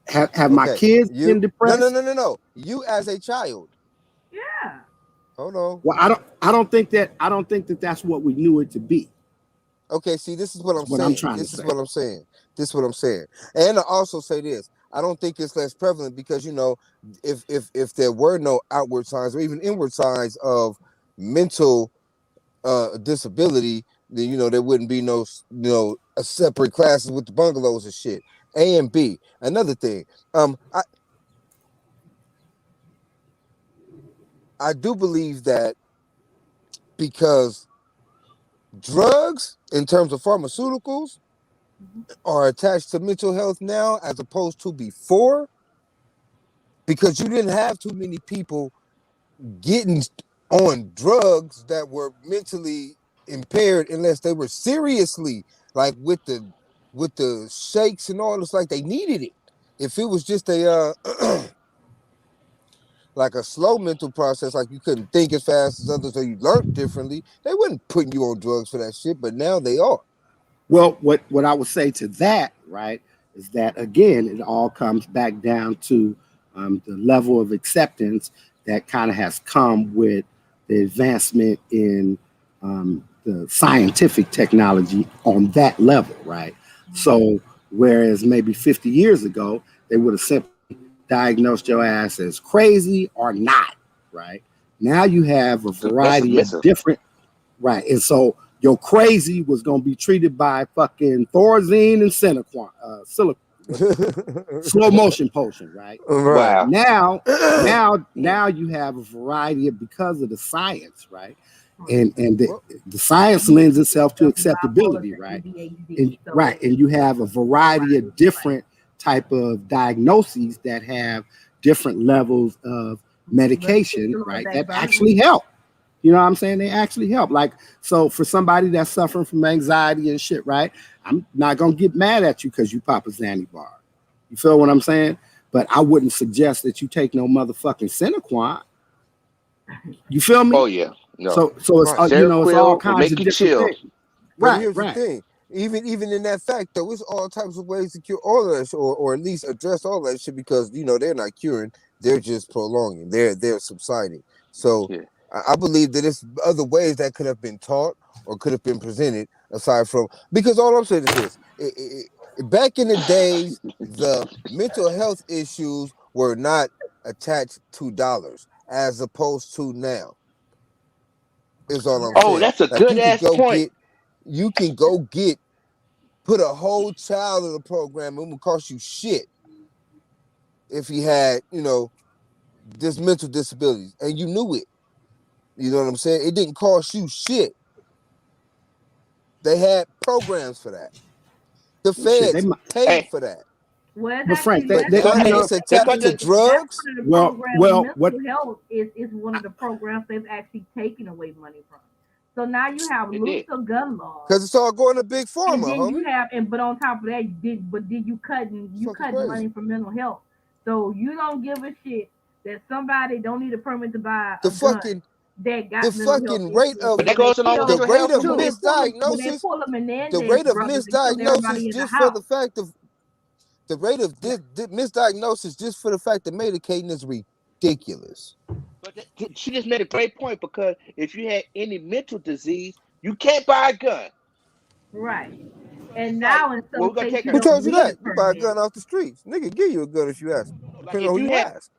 have my Okay, kids been you? No, no, depressed? no, no, no. You as a child. Yeah. Hold on. Well, I don't think that that's what we knew it to be. Okay, see, this is what I'm That's what I'm saying. trying to This is say. what I'm saying. This is what I'm saying. And I also say this. I don't think it's less prevalent because if there were no outward signs or even inward signs of mental disability, then there wouldn't be no a separate classes with the bungalows and shit. A and B. Another thing. I do believe that because drugs in terms of pharmaceuticals are attached to mental health now as opposed to before, because you didn't have too many people getting on drugs that were mentally impaired unless they were seriously like with the shakes and all. It's like they needed it. If it was just a like a slow mental process, like you couldn't think as fast as others or you learned differently, they wasn't putting you on drugs for that shit, but now they are. Well, what I would say to that, right, is that again, it all comes back down to the level of acceptance that kind of has come with the advancement in the scientific technology on that level, right? So, whereas maybe 50 years ago, they would have simply diagnosed your ass as crazy or not, right? Now you have a That's variety of submissive. different, right? And so your crazy was going to be treated by fucking Thorazine and Slow motion potion, right? Right. Wow. Now you have a variety of, because of the science, right? And the science lends itself to acceptability, right? And you have a variety of different type of diagnoses that have different levels of medication, right? That actually help. You know what I'm saying? They actually help. Like, so for somebody that's suffering from anxiety and shit, right? I'm not gonna get mad at you because you pop a Xanny bar. You feel what I'm saying? But I wouldn't suggest that you take no motherfucking Cinequan. You feel me? Oh yeah. No. So it's Right. you know, it's all Seroquel will kinds make of you different chill. things. But Right, here's the right. thing. Even in that fact, though, it's all types of ways to cure all of that shit, or at least address all that shit, because they're not curing, they're just prolonging, they're subsiding. So Yeah. I believe that it's other ways that could have been taught or could have been presented aside from, because all I'm saying is this: back in the days, the mental health issues were not attached to dollars as opposed to now. Is all I'm Oh, saying. that's a Like good ass point. you can go get, put a whole child in a program, it would cost you shit if he had, this mental disabilities and you knew it. You know what I'm saying? It didn't cost you shit. They had programs for that. The Shit, they feds might. paid Hey, for that. Well, it's But Frank, actually they, But that's they now one you of that know, it's the they attached put to the drugs, that's one of the well, programs. what Mental health is one of the programs they've actually taken away money from. So now you have it did. looser gun laws, because it's all going to big and pharma, then you homie. have, and but on top of that, did you Fucking cutting money crazy. from mental health? So you don't give a shit that somebody don't need a permit to buy The a gun fucking that the got mental health fucking rate issues. of So But that when they goes along with kill, the mental rate health of so when too. they misdiagnosis, pull them the Menendez rate of brothers and kill everybody misdiagnosis in the just for house. the fact of the rate of misdiagnosis just for the fact of medicating is ridiculous. But she just made a great point, because if you had any mental disease, you can't buy a gun. Right. So And it's like, now in well, some we're gonna states take you Who a don't told you need that? a You buy a permit. gun off the streets. Nigga give you a gun if you ask. like Depending if on who you you had ask.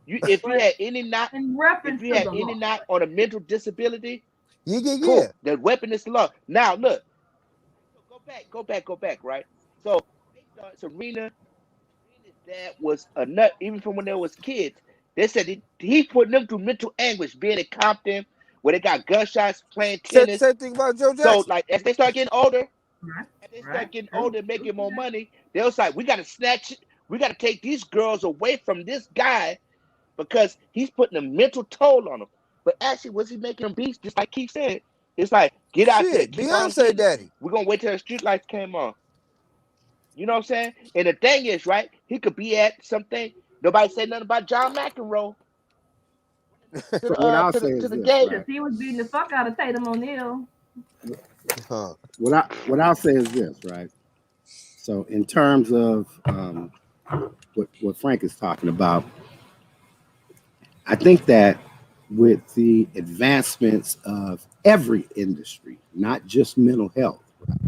if you But had any knock in if reference you to had the any law. knock on a mental disability, Yeah. cool. The weapon is the law. Now look, so go back, right? So based on Serena's dad was a nut even from when they was kids. They said he put them through mental anguish being in Compton, where they got gunshots, playing tennis. Same thing about Joe So Jackson. like as they start getting older, Right. as they Right. start getting True. older and True. making more money, they was like, we gotta take these girls away from this guy because he's putting a mental toll on them. But actually, was he making them beats? Just like Keith said, it's like, get out there, Shit, keep on Beyonce getting it. daddy. We're gonna wait till the street lights came on. You know what I'm saying? And the thing is, right? He could be at something. Nobody said nothing about John McEnroe so what I'll say to is the this, gate. Because right? he was beating the fuck out of Tatum O'Neal. Huh. What I'll say is this, right? So in terms of what Frank is talking about, I think that with the advancements of every industry, not just mental health,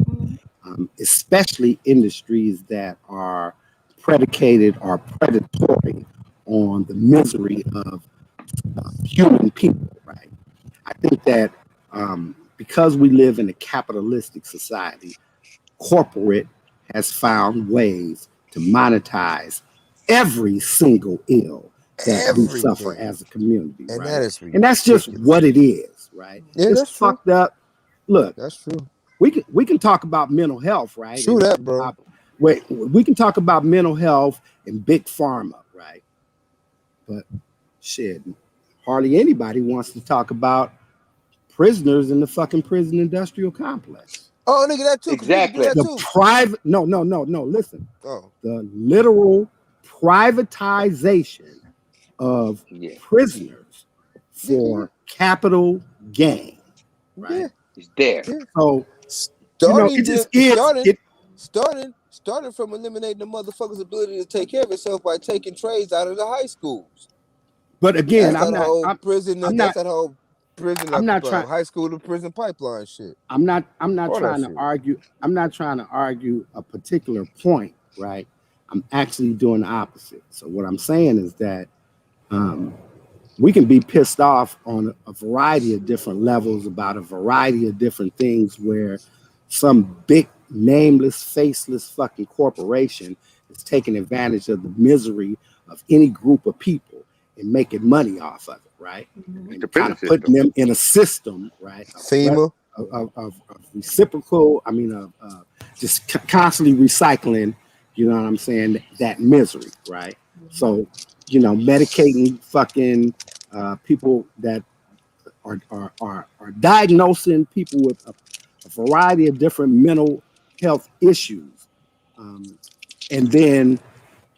Mhm. especially industries that are predicated or predatory on the misery of human people, right? I think that because we live in a capitalistic society, corporate has found ways to monetize every single ill that we suffer Everything. as a community, And right? that is And that's just ridiculous. what it is, right? Yeah, It's that's true. fucked up. Look, That's true. we can talk about mental health, right? True that, bro. We can talk about mental health and big pharma, right? But shit, hardly anybody wants to talk about prisoners in the fucking prison industrial complex. Oh, nigga, that too, because we can do Exactly. that The too. private, no, listen. Oh, The literal privatization of Yeah, prisoners yeah. for capital gain, Yeah, right? it's there. yeah. So, it Starting just with is. starting from eliminating the motherfucker's ability to take care of himself by taking trades out of the high schools. But again, That's that whole prison. I'm That's not, that whole prison, I'm not trying. high school to prison pipeline shit. I'm not All that trying to shit. argue. I'm not trying to argue a particular point, right? I'm actually doing the opposite. So what I'm saying is that we can be pissed off on a variety of different levels about a variety of different things where some big nameless, faceless fucking corporation is taking advantage of the misery of any group of people and making money off of it, right? Mhm. And The kind prison of putting system. them in a system, right? FEMA. Of reciprocal, just constantly recycling, you know what I'm saying, that misery, right? So, medicating fucking people that are diagnosing people with a variety of different mental health issues, and then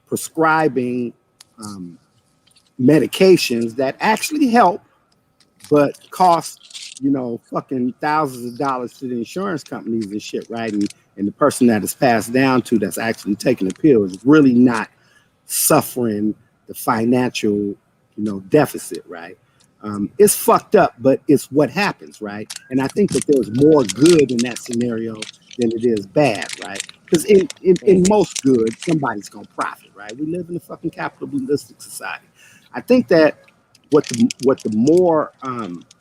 prescribing medications that actually help but cost fucking thousands of dollars to the insurance companies and shit, right? And the person that is passed down to that's actually taking the pill is really not suffering the financial deficit, right? It's fucked up, but it's what happens, right? And I think that there's more good in that scenario than it is bad, right? Because in most good, somebody's gonna profit, right? We live in a fucking capitalistic society. I think that what the more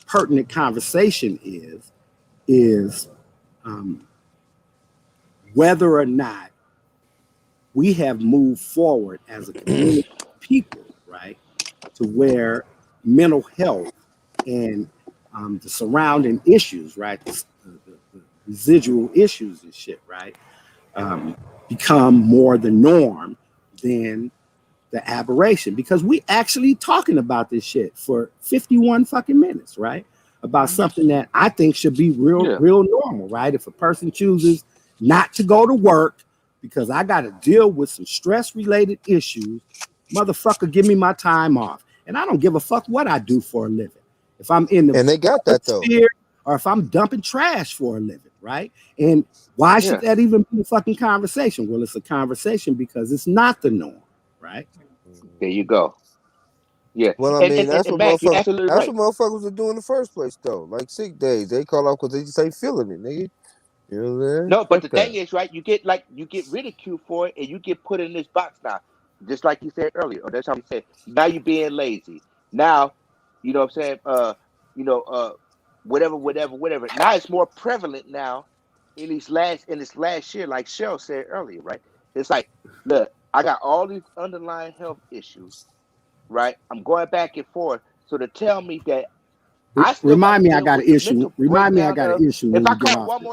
pertinent conversation is whether or not we have moved forward as a community of people, right, to where mental health and the surrounding issues, right, the residual issues and shit, right, become more the norm than the aberration, because we actually talking about this shit for 51 fucking minutes, right? About something that I think should be real normal, right? If a person chooses not to go to work because I got to deal with some stress related issues, motherfucker, give me my time off. And I don't give a fuck what I do for a living. If I'm in the And they got that though. or if I'm dumping trash for a living, right? And why should that even be a fucking conversation? Well, it's a conversation because it's not the norm, right? There you go. Yeah. Well, I mean, And Mac, you're absolutely that's right. what motherfuckers are doing in the first place, though. Like sick days, they call off because they just ain't feeling it, nigga. You know what I'm saying? No, but the Fuck thing that. is, right, you get ridiculed for it and you get put in this box now. Just like you said earlier, or that's how you said, now you're being lazy. Now, you know what I'm saying? You know, whatever. Now it's more prevalent now in this last year, like Cheryl said earlier, right? It's like, look, I got all these underlying health issues, right? I'm going back and forth. So to tell me that I still got to Remind me I deal got with an the issue. mental Remind me I breakdown got of, an issue if when I we get cough off this.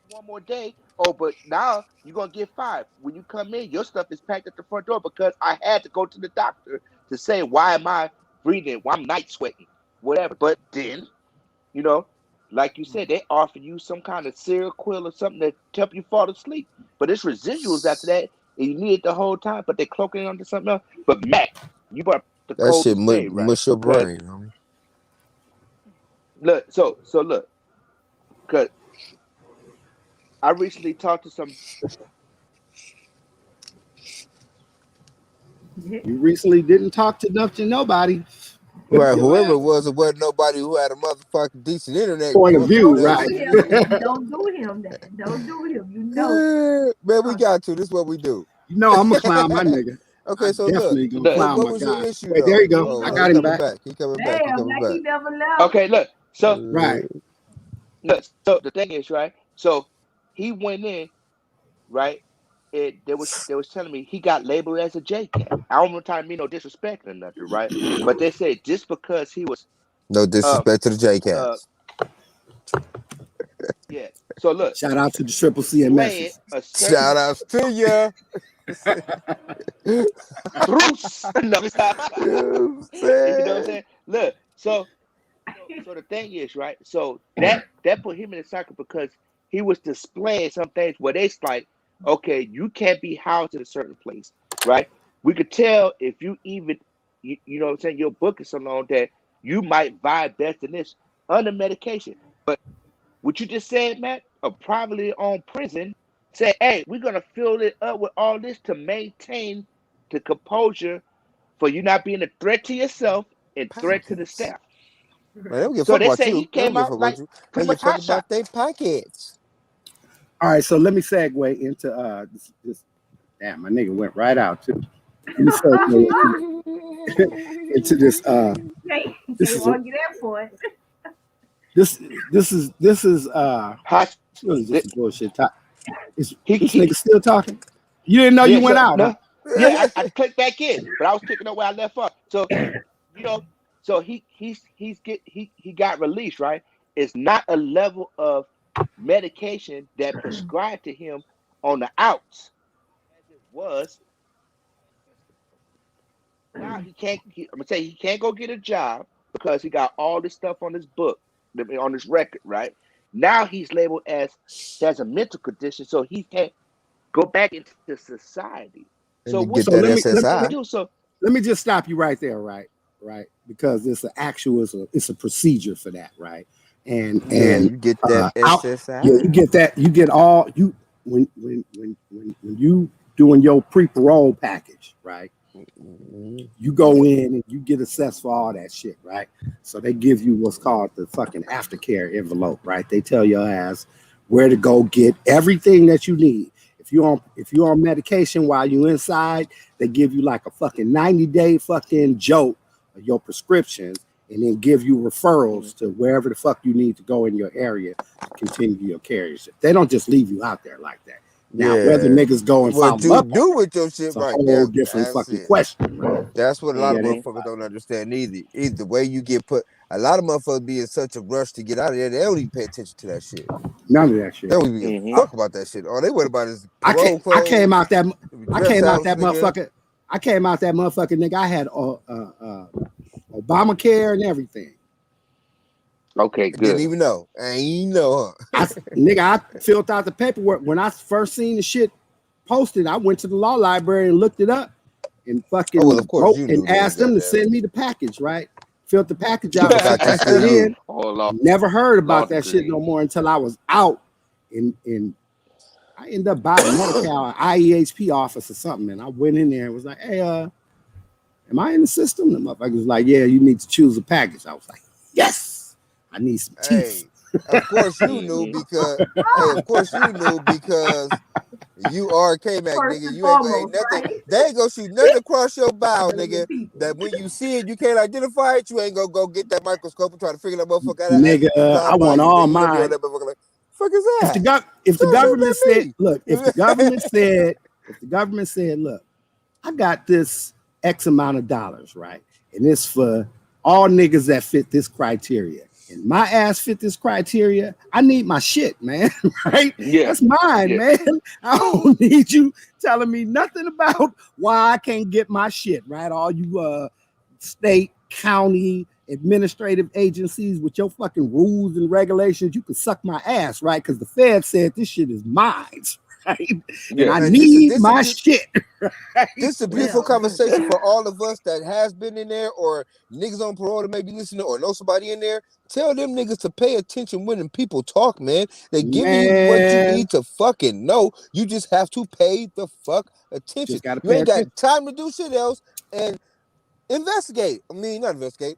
One more day, oh, but now you're gonna get 5. When you come in, your stuff is packed at the front door because I had to go to the doctor to say why am I breathing, why I'm night sweating, whatever. But then, you know, like you said, they offer you some kind of Seroquel or something to help you fall asleep. But it's residuals after that, and you need it the whole time, but they're cloaking it onto something else. But Mac, you brought up the That shit coldest day, right? mush your Because brain. Homie. look, so look, because I recently talked to some. You recently didn't talk to nobody. Right, Your whoever ass it was, it wasn't nobody who had a motherfucking decent internet point of view, Don't do right? connection. him that. Don't do him that. Don't do him. You know. Man, we got to. This is what we do. I'm gonna clown my nigga. Okay, I so look, definitely gonna Look, what clown my was your guy. issue Wait, there though? you go. Oh, I he got him coming back. back. He coming back. He Damn, coming like he back. never left. okay, look, so Right. look, so the thing is, right? So he went in, right? They was telling me he got labeled as a J cat. I don't want to mean no disrespect or nothing, right? But they said just because he was No um disrespect to the J uh Cats. yeah. So look, Shout out to the Triple displaying CMSs. a certain Shout outs to ya. Bruce. No, You know what I'm you know what I'm saying? saying? Look, so the thing is, right? So that put him in a cycle because he was displaying some things where it's like, okay, you can't be housed in a certain place, right? We could tell if you even, you know what I'm saying, your book is so long that you might vibe best in this under medication. But what you just said, Matt, a privately owned prison said, hey, we're gonna fill it up with all this to maintain the composure for you not being a threat to yourself and threat to the Pockets. staff. Man, they don't give a So fuck they about say he you. They don't came give a out fuck about like you. They pretty give a much fuck hot shot. about their pockets. All right, so let me segue into this. Damn, my nigga went right out too. Let me segue into this. This Can't is a argue that point. this is Hot really just a bullshit topic. This he nigga still talking? You didn't know yeah, you went so out, huh? no, yeah, I clicked back in, but I was picking up where I left off. So you know, so he got released, right? It's not a level of medication that prescribed to him on the outs as it was in the system. Now he can't. I'm gonna say he can't go get a job because he got all this stuff on his book, on his record, right? Now he's labeled as he has a mental condition, so he can't go back into society. And So you what get So that what is he gonna SSI. do? So let me just stop you right there, right? Because it's a procedure for that, right? Yeah, And you get that out, yeah, you SSI. get that, you get all you when you doing your pre-parole package, right? Mhm. You go in and you get assessed for all that shit, right? So they give you what's called the fucking aftercare envelope, right? They tell your ass where to go get everything that you need. If you're on medication while you inside, they give you like a fucking 90-day fucking jolt of your prescriptions and then give you referrals to wherever the fuck you need to go in your area to continue your care. They don't just leave you out there like that. Now, whether Yeah. niggas go and What follow you up on do with your it's shit a right whole there, different that's fucking it. question, right? That's what a lot of Yeah, motherfuckers don't understand either. Either the way you get put, a lot of motherfuckers be in such a rush to get out of there, they don't even pay attention to that shit. none of that They shit. don't even give a mm-hmm. fuck about that shit. All they worry about is I came, parole I came out clothes, that I dress came out house, that nigga. motherfucker. I came out that motherfucker, nigga. I had Obamacare and everything. Okay, I didn't good. even know. I ain't know, huh? I filled out the paperwork when I first seen the shit posted. I went to the law library and looked it up and Oh well, of fucking course wrote you and knew then, asked them to goddamn it. send me the package. Right, filled the package out, I got sent this that for shit you. in. Oh law, Never heard law about that shit no degree. more until I was out in I ended up by the Medi-Cal IEHP office or something, and I went in there and was like, "Hey, am I in the system?" The motherfucker was like, "Yeah, you need to choose a package." I was like, "Yes, I need some teeth." Hey, of course you knew Mm-hmm. because of course you knew because you are K-Mac, First nigga. and You ain't foremost, nothing. right? They ain't gonna shoot nothing across your bow, Dealing nigga. with people. That when you see it, you can't identify it. You ain't gonna go get that microscope and try to figure that motherfucker out as Nigga, it I drive by want you. all Then you gonna be on mine. that motherfucker like, fuck is If the that? gov- if the What the fuck government said, that look, if the government said, look, I got this X amount of dollars, right? And it's for all niggas that fit this criteria. And my ass fit this criteria. I need my shit, man. Right? Yeah, That's mine, yeah. man. I don't need you telling me nothing about why I can't get my shit, right? All you state, county, administrative agencies with your fucking rules and regulations, you can suck my ass, right? Because the Fed said this shit is mine, right? And Yeah. I And need my shit, right? this is a beautiful Well, conversation for all of us that has been in there or niggas on parole that may be listening or know somebody in there. Tell them niggas to pay attention when them people talk, man. They're giving you what you Man, need to fucking know. You just have to pay the fuck attention. just gotta You pay ain't got attention. time to do shit else and investigate. I mean, not investigate,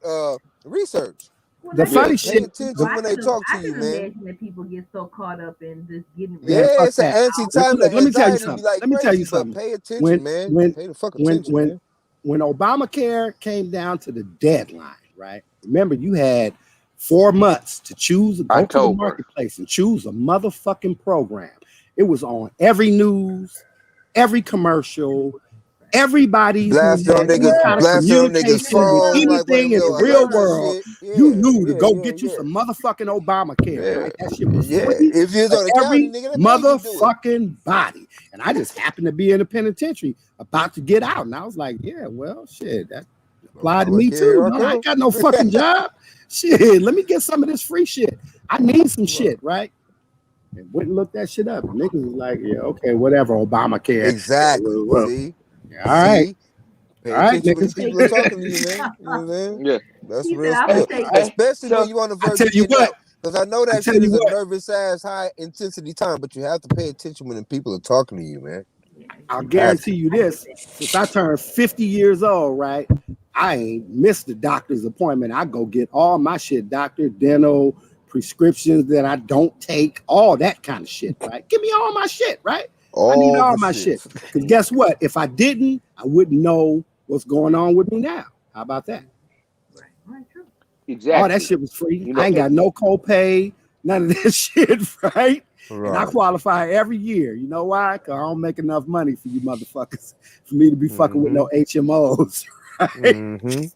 research. well, The let Yeah. me funny say Pay shit, this. You know, attention when they talk to I you, can man. imagine that people get so caught up in just getting man, Yeah, released fuck it's an that. anti-time. Look, The let me tell you anxiety be something. like Let me tell you crazy, but something. pay attention, When man. when Pay the fuck when attention, when man. when Obamacare came down to the deadline, right? Remember, you had 4 months to choose, go to the October. marketplace and choose a motherfucking program. It was on every news, every commercial, everybody who Blast on had any kind niggas, of blast on niggas' communication with phone, like one of anything them in the little real alerts and world, shit. you Yeah, knew to yeah, go yeah, get you yeah. some motherfucking Obamacare, Yeah, right? That shit was yeah. free If you was for on the county, every nigga, they made you do it. motherfucking body. And I just happened to be in the penitentiary about to get out. And I was like, yeah, well, shit, that applied to me Obamacare, too. here I No, I come. ain't got no fucking job. Shit, let me get some of this free shit. I need some shit, right? And went and looked that shit up. Niggas was like, yeah, okay, whatever, Obamacare. Exactly. Well, See, all right, see. Pay all right, attention when the niggas. people are take talking to you, it. man. You know what I'm saying? Yeah. That's He said, real I'm gonna spill. take it. Especially when So you on the I verge tell of you getting what, out. Because I know I that tell shit you is a what, nervous ass, high intensity time, but you have to pay attention when the people are talking to you, man. Yeah, I'll You have guarantee to. you I get this. Since I turned 50 years old, right? I ain't missed the doctor's appointment. I go get all my shit, doctor, dental, prescriptions that I don't take, all that kind of shit, right? Give me all my shit, right? I need All all the my shit. shit. Because guess what? If I didn't, I wouldn't know what's going on with me now. How about that? right. Right, true. All that exactly. shit was free. You I know, ain't got no copay, none of that shit, right? And I Right. qualify every year. You know why? Because I don't make enough money for you motherfuckers for me to be fucking with no HMOs. Right? Mm-hmm.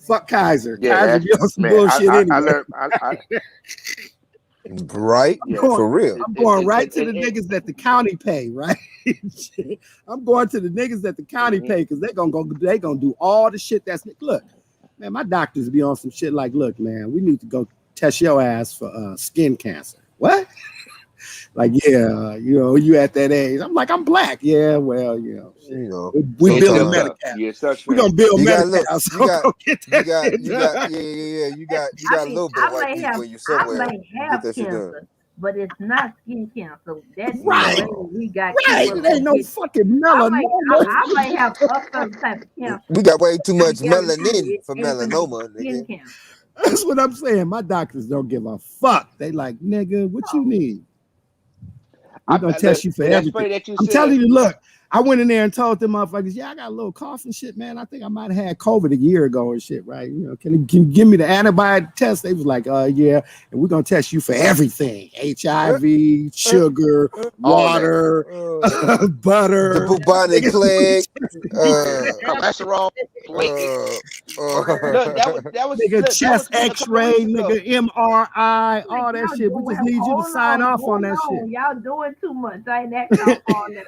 Fuck Kaiser. Yeah, Kaiser that's be on some man. bullshit I anyway. learned. Right. I'm Yeah. going, For real. I'm going right to the It niggas that the county pay, right? I'm going to the niggas that the county mhm. pay because they gonna do all the shit that's look, man, my doctors be on some shit like, look, man, we need to go test your ass for skin cancer. What? Like, yeah, you at that age. I'm like, I'm black. Yeah, well, shit. You know, We It's still building sometimes tough. Medi-Cal. Yeah, such We man. gonna build you got look. Medi-Cal, You so got go get that shit done. yeah. You I got a mean, little bit of white people in you I somewhere. may You get have that shit done. cancer, but it's not skin cancer. That Right, delay No. we got keep right. us It ain't from no getting. fucking melanoma. I may have a certain type of We cancer, got way too but I much guarantee you melanin it for ain't gonna be melanoma, skin nigga. cancer. That's what I'm saying. My doctors don't give a fuck. They like, nigga, what you need? We're gonna test Look, you for and that's everything. funny that you I'm said telling that. you, look, I went in there and told them motherfuckers, yeah, I got a little cough and shit, man. I think I might have had COVID a year ago and shit, right? Can you give me the antibiotic test? They was like, yeah, and we're gonna test you for everything: Uh, HIV, uh, sugar, All that. water, the butter. bubonic plague. Cholesterol, platelets. Look, that was Nigga, look, that was chest me a couple of X-ray, weeks ago. nigga, MRI, Like all that y'all shit. We doing, just need you to sign off on hold that shit. on, y'all doing too much. I ain't asking y'all for all that.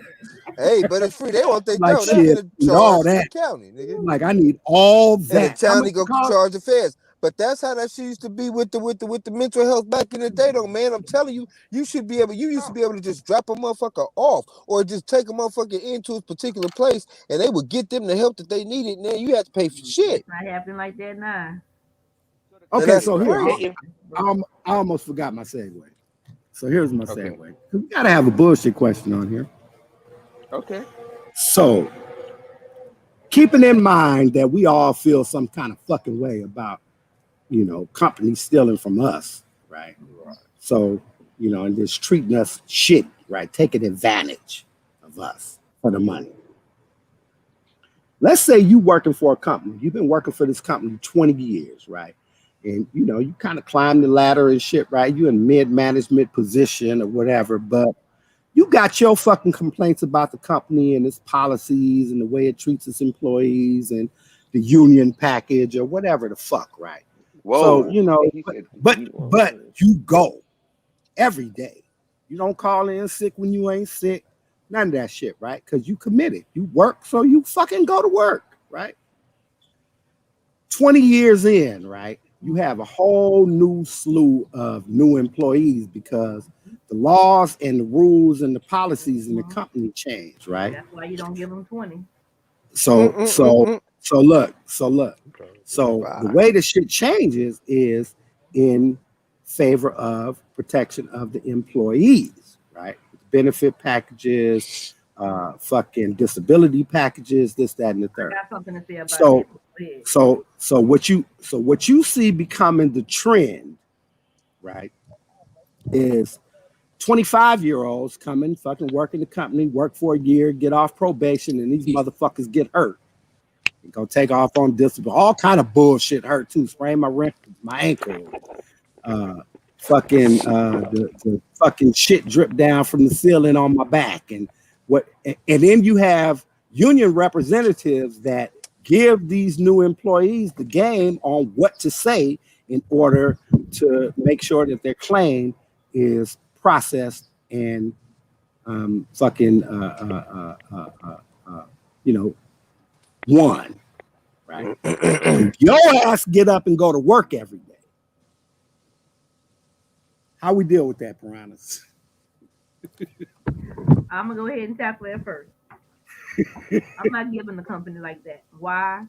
Hey, but it's free. They want they Like dough. They shit, finna need charge all the that. county, nigga. Like I need all And the that. How much county it go cost? charge the feds. But that's how that shit used to be with the mental health back in the day, though, man. I'm telling you, you used to be able to just drop a motherfucker off or just take a motherfucker into a particular place and they would get them the help that they needed. Now you have to pay for shit. It's not happening like that now. Now Okay, that's so here, crazy. I almost forgot my segue. So here's my Okay. segue. We gotta have a bullshit question on here. Okay. So keeping in mind that we all feel some kind of fucking way about, companies stealing from us, right? So, and just treating us shit, right? Taking advantage of us for the money. Let's say you working for a company. You've been working for this company 20 years, right? And you kind of climb the ladder and shit, right? You're in mid-management position or whatever, but you got your fucking complaints about the company and its policies and the way it treats its employees and the union package or whatever the fuck, right? So, Whoa. He but said, but but you go every day. You don't call in sick when you ain't sick. None of that shit, right? Because you committed. You work, so you fucking go to work, right? 20 years in, right? You have a whole new slew of new employees because the laws and the rules and the policies in the company change, right? That's why you don't give them 20. So, so, Mm-mm-mm-mm. so look, so look. So the 55. way the shit changes is in favor of protection of the employees, right? Benefit packages, fucking disability packages, this, that, and the I third. got something to say about that. So, Go ahead. so what you see becoming the trend, right, is 25-year-olds coming, fucking work in the company, work for a year, get off probation, and these motherfuckers get hurt. Go take off on disability. All kind of bullshit hurt too. Sprain my ankle. Uh, the fucking shit drip down from the ceiling on my back, and then you have union representatives that give these new employees the game on what to say in order to make sure that their claim is processed and fucking won, right? So your ass get up and go to work every day. How we deal with that, Piranhas? I'm gonna go ahead and tackle it first. I'm not giving the company like that. Why?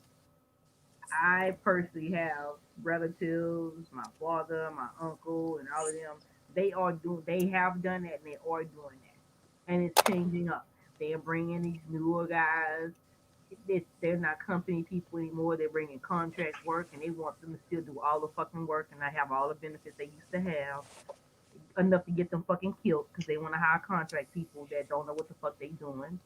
I personally have relatives, my father, my uncle, and all of them. They have done that, and they are doing that, and it's changing up. They are bringing these newer guys. They're not company people anymore. They're bringing contract work, and they want them to still do all the fucking work and not have all the benefits they used to have. Enough to get them fucking killed because they want to hire contract people that don't know what the fuck they doing.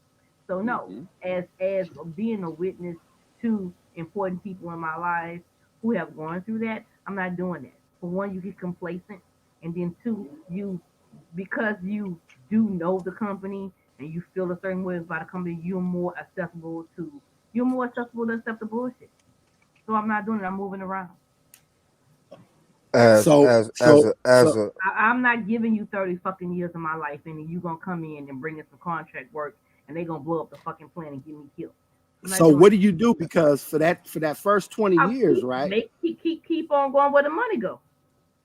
So no, mm-hmm. as being a witness to important people in my life who have gone through that, I'm not doing that. For one, you get complacent, and then two, you because you do know the company and you feel a certain way about a company, you're more accessible to accept the bullshit. So I'm not doing it. I'm moving around. as So as as so a as so a I'm not giving you 30 fucking years of my life and then you gonna come in and bring in some contract work and they gonna blow up the fucking plan and get me killed. I'm not so doing what it. do you do? Because for that first 20 I'll years, right? keep on going where the money go.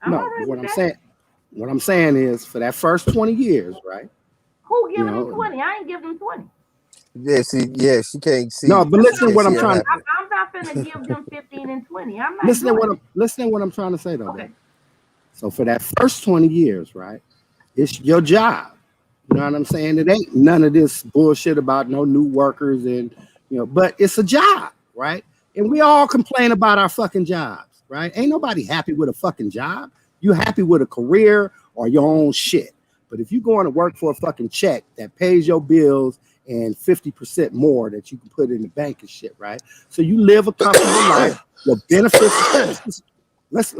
I'm all No, right what with I'm that. saying, what I'm saying is for that first 20 years, right? Who You giving them know, 20? I ain't giving them 20. she can't no, see but I'm she not listen can't what see I'm it trying happening. I'm not finna give them 15 and 20. I'm not listen to doing what it. I'm listening to what I'm trying to say though, Okay. baby. So for that first 20 years, right? It's your job. You know what I'm saying? It ain't none of this bullshit about no new workers and but it's a job, right? And we all complain about our fucking jobs, right? Ain't nobody happy with a fucking job. You happy with a career or your own shit. But if you going to work for a fucking check that pays your bills and 50% more that you can put in the bank and shit, right? So you live a comfortable life, your benefits. Let's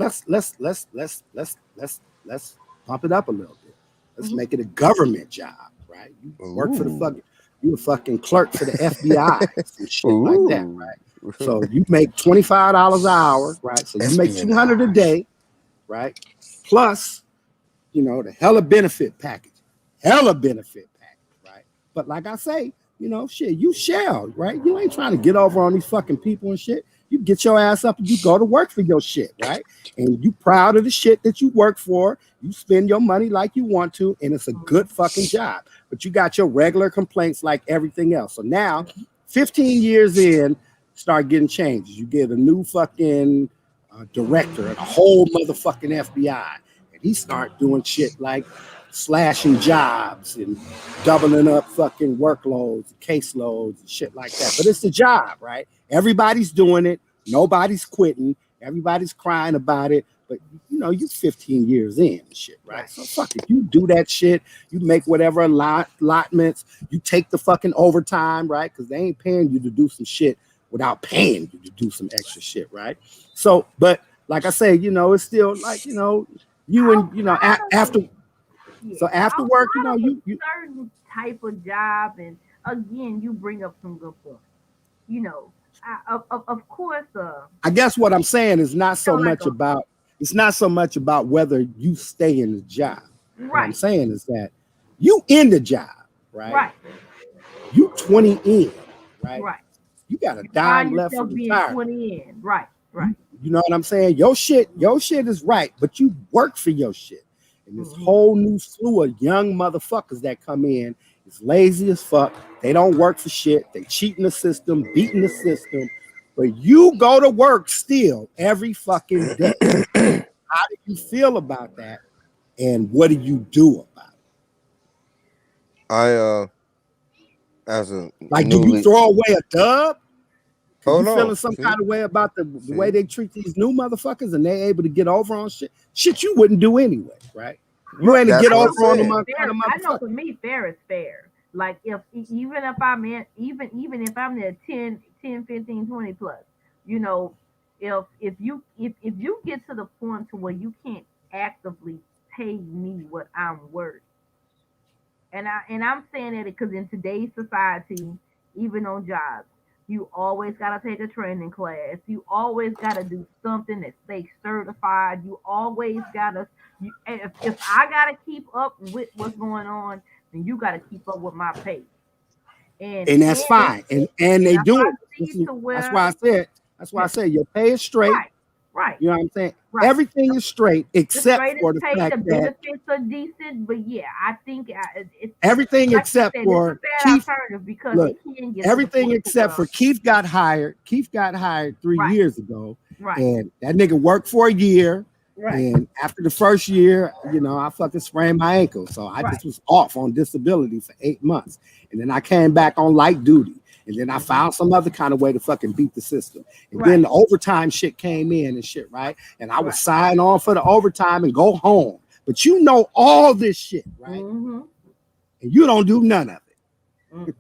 pump it up a little bit. Let's Mhm. make it a government job, right? You work for the Ooh. fucking, you a fucking clerk for the FBI, some shit like that, Ooh. right? So you make $25 an hour, right? So you make 200 a Espionage. day, right? Plus, the hella benefit package, right? But like I say, shit, you shall, right? You ain't trying to get over on these fucking people and shit. You get your ass up and you go to work for your shit, right? And you proud of the shit that you work for. You spend your money like you want to, and it's a good fucking job. But you got your regular complaints like everything else. So now, 15 years in, start getting changes. You get a new fucking director and a whole motherfucking FBI, and he start doing shit like slashing jobs and doubling up fucking workloads, caseloads, and shit like that. But it's the job, right? Everybody's doing it. Nobody's quitting. Everybody's crying about it. But you 15 years in and shit, right? So fuck it. You do that shit. You make whatever allotments. You take the fucking overtime, right? Because they ain't paying you to do some shit without paying you to do some extra shit, right? So, but like I say, it's still like, you and Outside after of so yeah, after work, outside of a you certain type of job, and again, you bring up some good points. You know, of course, I guess what I'm saying is feel like a not so much about whether you stay in the job. What I'm right, saying is that you in the job, right? right, You 20 in, right? right. You got a You dime find left for yourself being retirement. 20 in, right, right. You know what I'm saying? Your shit is right, but you work for your shit. And this Hmm. whole new slew of young motherfuckers that come in is lazy as fuck. They don't work for shit. They cheating the system, beating the system. But you go to work still every fucking day. How do you feel about that? And what do you do about it? I as a Like, do you newly throw away a dub? Because oh you no, feeling some see, kind of way about the way see, they treat these new motherfuckers and they able to get over on shit? Shit you wouldn't do anyway, right? You ain't to that's get I what over I'm know for on me, saying. on a fair. I know motherfucker. for me, fair is fair. Like if even if I'm in, even if I'm there 10, 15, 20 plus, you know, if you get to the point to where you can't actively pay me what I'm worth, and I'm saying that because in today's society, even on jobs, you always gotta take a training class. You always gotta do something that stay certified. You always gotta. If I gotta keep up with what's going on, then you gotta keep up with my pace. And that's And fine. And they if do I it. see to That's where why I said, your pay is straight. right, right, You know what I'm saying? right. Everything is straight The except straight is for the paid. fact The that benefits are decent, but yeah, I think it's everything like you except said, it's a for bad Keith. alternative because Look, it can get to the everything point to except where for Keith got hired. Keith got hired 3 right, years ago, right, and that nigga worked for a year. right, And after the first year, I fucking sprained my ankle, so I right. just was off on disability for 8 months, and then I came back on light duty, and then I Hmm. found some other kind of way to fucking beat the system, and then Right, the overtime shit came in and shit, right? And I would right. sign on for the overtime and go home, but you know all this shit, right? Mm-hmm. And you don't do none of it. Mm-mm.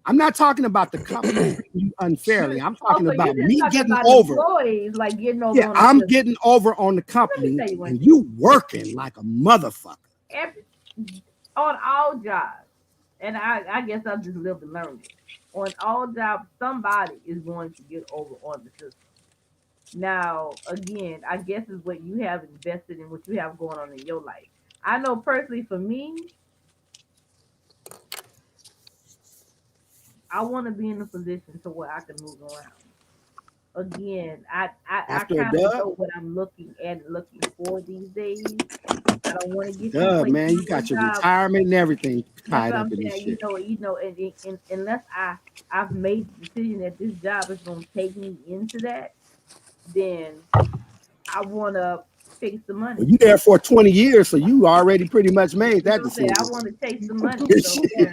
I'm not talking about the company treating you unfairly. I'm Oh, talking so you about just me talking getting about the over. employees like getting over Yeah, on the I'm system. getting over on the Let me company tell you one and thing. you working like a motherfucker. every on all jobs, and I guess I've just lived and learned it. On all jobs, somebody is going to get over on the system. Now, again, I guess is what you have invested in, what you have going on in your life. I know personally for me, I want to be in a position to where I can move around. Again, I After a kind of dub, know what I'm looking at and looking for these days. I don't want to get to a dub, place man, in you my got your job. retirement and everything That's tied what up I'm in this saying. shit. And unless I've made the decision that this job is going to take me into that, then I want to chase the money. Well, you there for 20 years, so you already pretty much made You that know what I'm saying? I decision. want to chase the money. So yeah,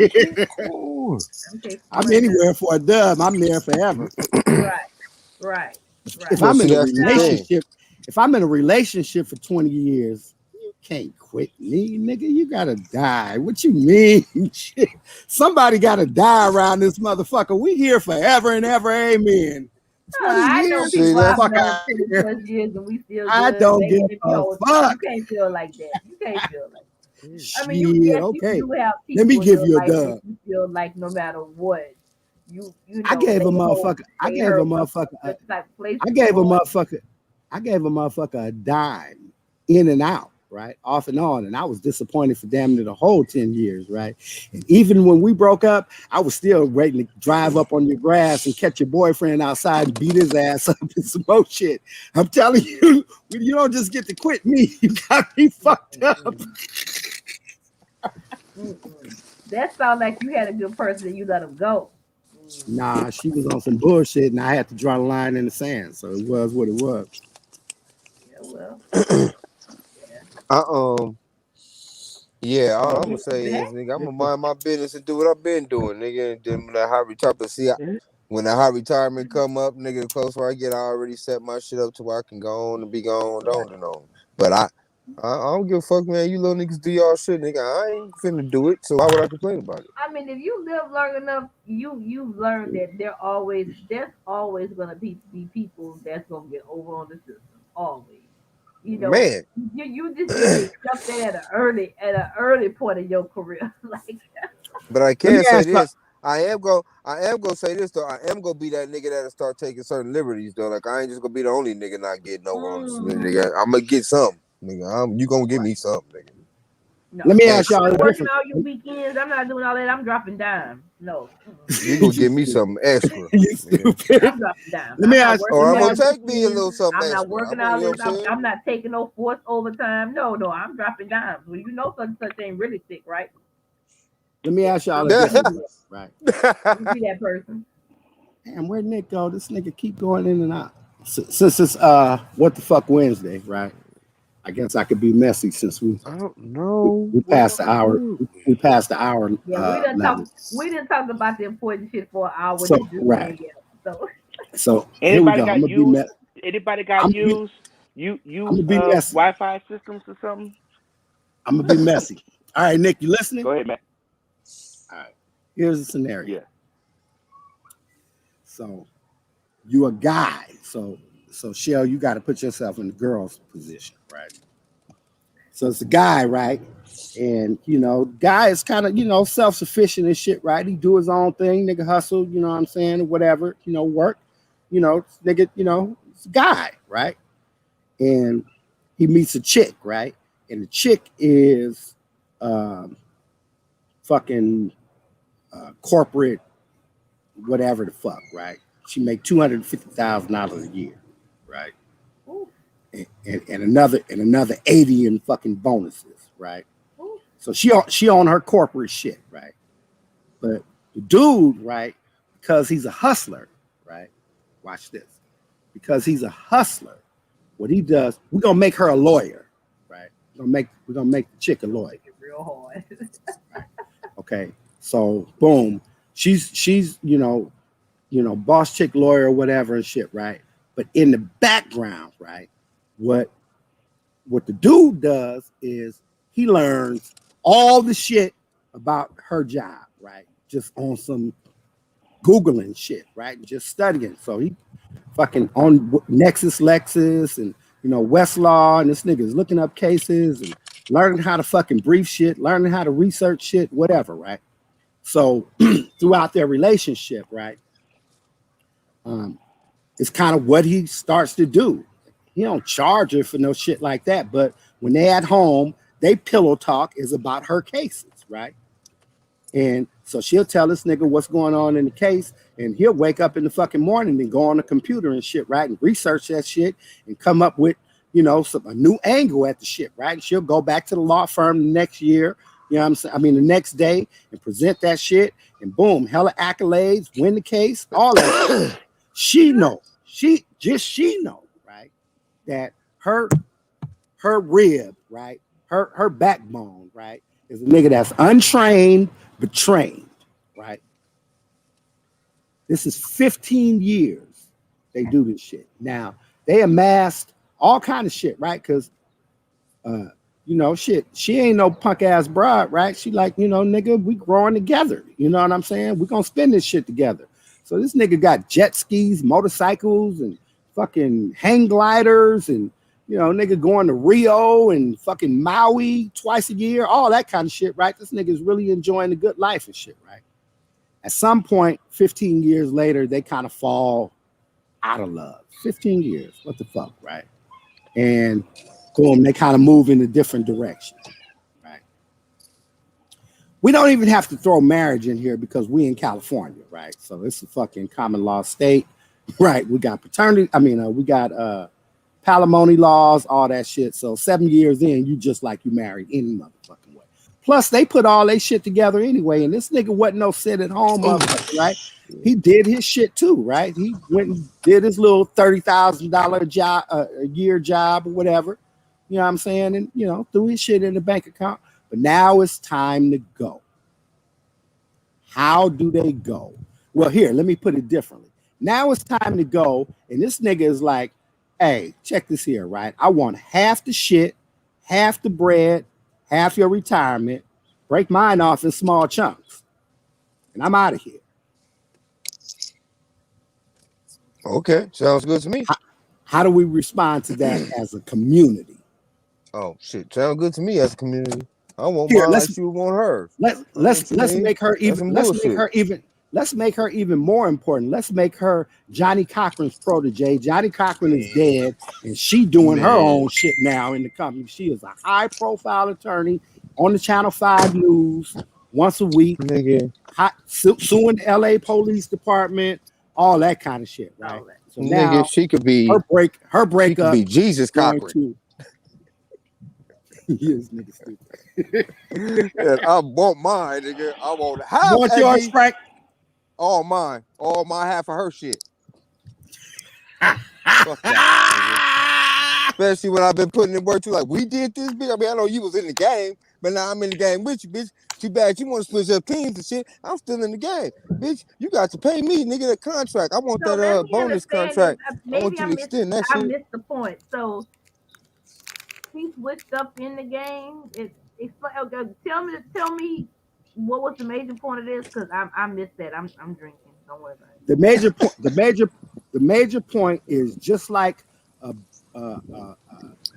Ooh. I'm chasing the I'm money now. anywhere for a dub. I'm there forever. Right, right, If right. Well, I'm see, in a that's the Now, thing. relationship, if I'm in a relationship for 20 years, you can't quit me, nigga. You gotta die. What you mean? Shit. Somebody gotta die around this motherfucker. We here forever and ever. Amen. 20 I know years? See, people Get the I've that's fuck known out of 20 here. plus years and we still I good, don't give making it be a whole time. You fuck. can't feel like that. You can't feel like that. I mean, you Shit, yes, you okay. do have Let me people in give your you a life that dub. you feel like no matter what, you I know gave a hold motherfucker, I they gave a hurt motherfucker, the type of place I you gave a on. motherfucker, I gave a motherfucker a dime in and out, right? Off and on. And I was disappointed for damn near the whole 10 years, right? And even when we broke up, I was still waiting to drive up on your grass and catch your boyfriend outside and beat his ass up and some more shit. I'm telling you, you don't just get to quit me. You got me fucked up. Mm-mm, mm-mm. That sounds like you had a good person and you let him go. Mm, Nah, she was on some bullshit and I had to draw the line in the sand. So it was what it was. yeah, well, yeah. I yeah, all I'm gonna say Hey, is, nigga, I'm gonna mind my business and do what I've been doing, nigga. And then when that high retirement, but see, when that high retirement come up, nigga, the closer I get, I already set my shit up to where I can go on and be gone, right. on and on. But I don't give a fuck, man. You little niggas do y'all shit, nigga. I ain't finna do it, so why would I complain about it? I mean, if you live long enough, you've learned that there's always gonna be people that's gonna get over on the system. Always. You know, Man, you just need to accept that at an early point of your career. Like, but I Let me can say ask you. this. I am gonna say this though. I am gonna be that nigga that'll start taking certain liberties though. Like I ain't just gonna be the only nigga not getting over on this mm, nigga. I'm gonna get some, nigga. You gonna give right. me some, nigga. No, Let me ask I'm Extra. y'all a not working different. all your weekends. I'm not doing all that. I'm dropping dimes. No, You gonna You give me stupid. something extra, You nigga. stupid. I'm dropping dimes. Let me I'm not ask. working Or Let I'm me all gonna the ask. take me a weekends. little something I'm not extra. working You all know this. what I'm I'm not taking no forced overtime. No, I'm dropping dimes. Well, you know such ain't really sick, right? Let me ask y'all a Let me different saying? be one. Right. let me be that person. Damn, where'd Nick go? This nigga keep going in and out. Since it's what the fuck Wednesday, right? I guess I could be messy since we I don't we, know we what passed else the to hour. do. We passed the hour Yeah, level. we didn't talk about the important shit for an hour. So This right. thing, yeah. So So here we Anybody go. got used? Anybody got I'm gonna be used? You I'm use gonna be messy. Wi-Fi systems or something? I'm gonna be messy. All right, Nick, you listening? Go ahead, Matt. All right. Here's the scenario. Yeah. So you a guy. So Shell, you got to put yourself in the girl's position, right? So it's a guy, right? And guy is kind of self-sufficient and shit, right? He do his own thing, nigga hustle, you know what I'm saying, or whatever, work, nigga, it's a guy, right? And he meets a chick, right? And the chick is um, fucking corporate, whatever the fuck, right? She make $250,000 a year, right? ooh, And another 80 in fucking bonuses, right? ooh, So she on her corporate shit, right? But the dude, right, because he's a hustler, right? Watch this. Because he's a hustler, what he does, we're gonna make her a lawyer, right? We're gonna make the chick a lawyer. make it real hard. Right? Okay. So boom, she's boss chick lawyer, whatever and shit, right? But in the background, right, what what the dude does is he learns all the shit about her job, right? Just on some Googling shit, right? Just studying. So he fucking on Nexus Lexus and Westlaw, and this nigga is looking up cases and learning how to fucking brief shit, learning how to research shit, whatever, right? So throughout their relationship, right, it's kind of what he starts to do. He don't charge her for no shit like that, but when they at home, they pillow talk is about her cases, right? And so she'll tell this nigga what's going on in the case, and he'll wake up in the fucking morning and go on the computer and shit, right? And research that shit and come up with, a new angle at the shit, right? And she'll go back to the law firm the next year, you know what I'm saying? I mean, the next day and present that shit, and boom, hella accolades, win the case, all that shit. She know, right? That her rib, right? Her backbone, right? Is a nigga that's untrained but trained, right? This is 15 years they do this shit. Now, they amassed all kind of shit, right? Because, shit, she ain't no punk ass broad, right? She like, nigga, we growing together. You know what I'm saying? We gonna spend this shit together. So this nigga got jet skis, motorcycles, and fucking hang gliders, and nigga going to Rio and fucking Maui twice a year, all that kind of shit, right? This nigga's really enjoying the good life and shit, right? At some point, 15 years later, they kind of fall out of love. 15 years, what the fuck, right? And boom, they kind of move in a different direction, right? We don't even have to throw marriage in here because we in California, right? So it's a fucking common law state, right? We got we got palimony laws, all that shit. So 7 years in, you just like you married any motherfucking way. Plus, they put all their shit together anyway, and this nigga wasn't no sit at home motherfucker, right? He did his shit too, right? He went and did his little $30,000 job, a year job or whatever. You know what I'm saying? And, threw his shit in the bank account. But now it's time to go. How do they go? Well, here, let me put it differently. Now it's time to go, and this nigga is like, hey, check this here, right? I want half the shit, half the bread, half your retirement. Break mine off in small chunks. And I'm out of here. Okay, sounds good to me. How do we respond to that as a community? Oh shit, sounds good to me as a community. I want mine like she would want hers. Let's make her even more important. Let's make her Johnny Cochran's protege. Johnny Cochran is dead, and she doing her own shit now in the company. She is a high-profile attorney on the Channel 5 News once a week, suing the LA Police Department, all that kind of shit, right? So now she could be her breakup. Be Jesus Cochran. Yes, nigga stupid. Yeah, I want mine, nigga. I want half. Want yours, Frank? All mine. All my half of her shit. Fuck that, especially when I've been putting in work too. Like, we did this, bitch. I mean, I know you was in the game, but now I'm in the game with you, bitch. Too bad you want to split your teams and shit. I'm still in the game, bitch. You got to pay me, nigga, that contract. I want that bonus contract. I want you to extend that shit. I missed the point. So he switched up in the game. Tell me what was the major point of this? Because I missed that. I'm drinking. Don't worry about it. The major point is just like a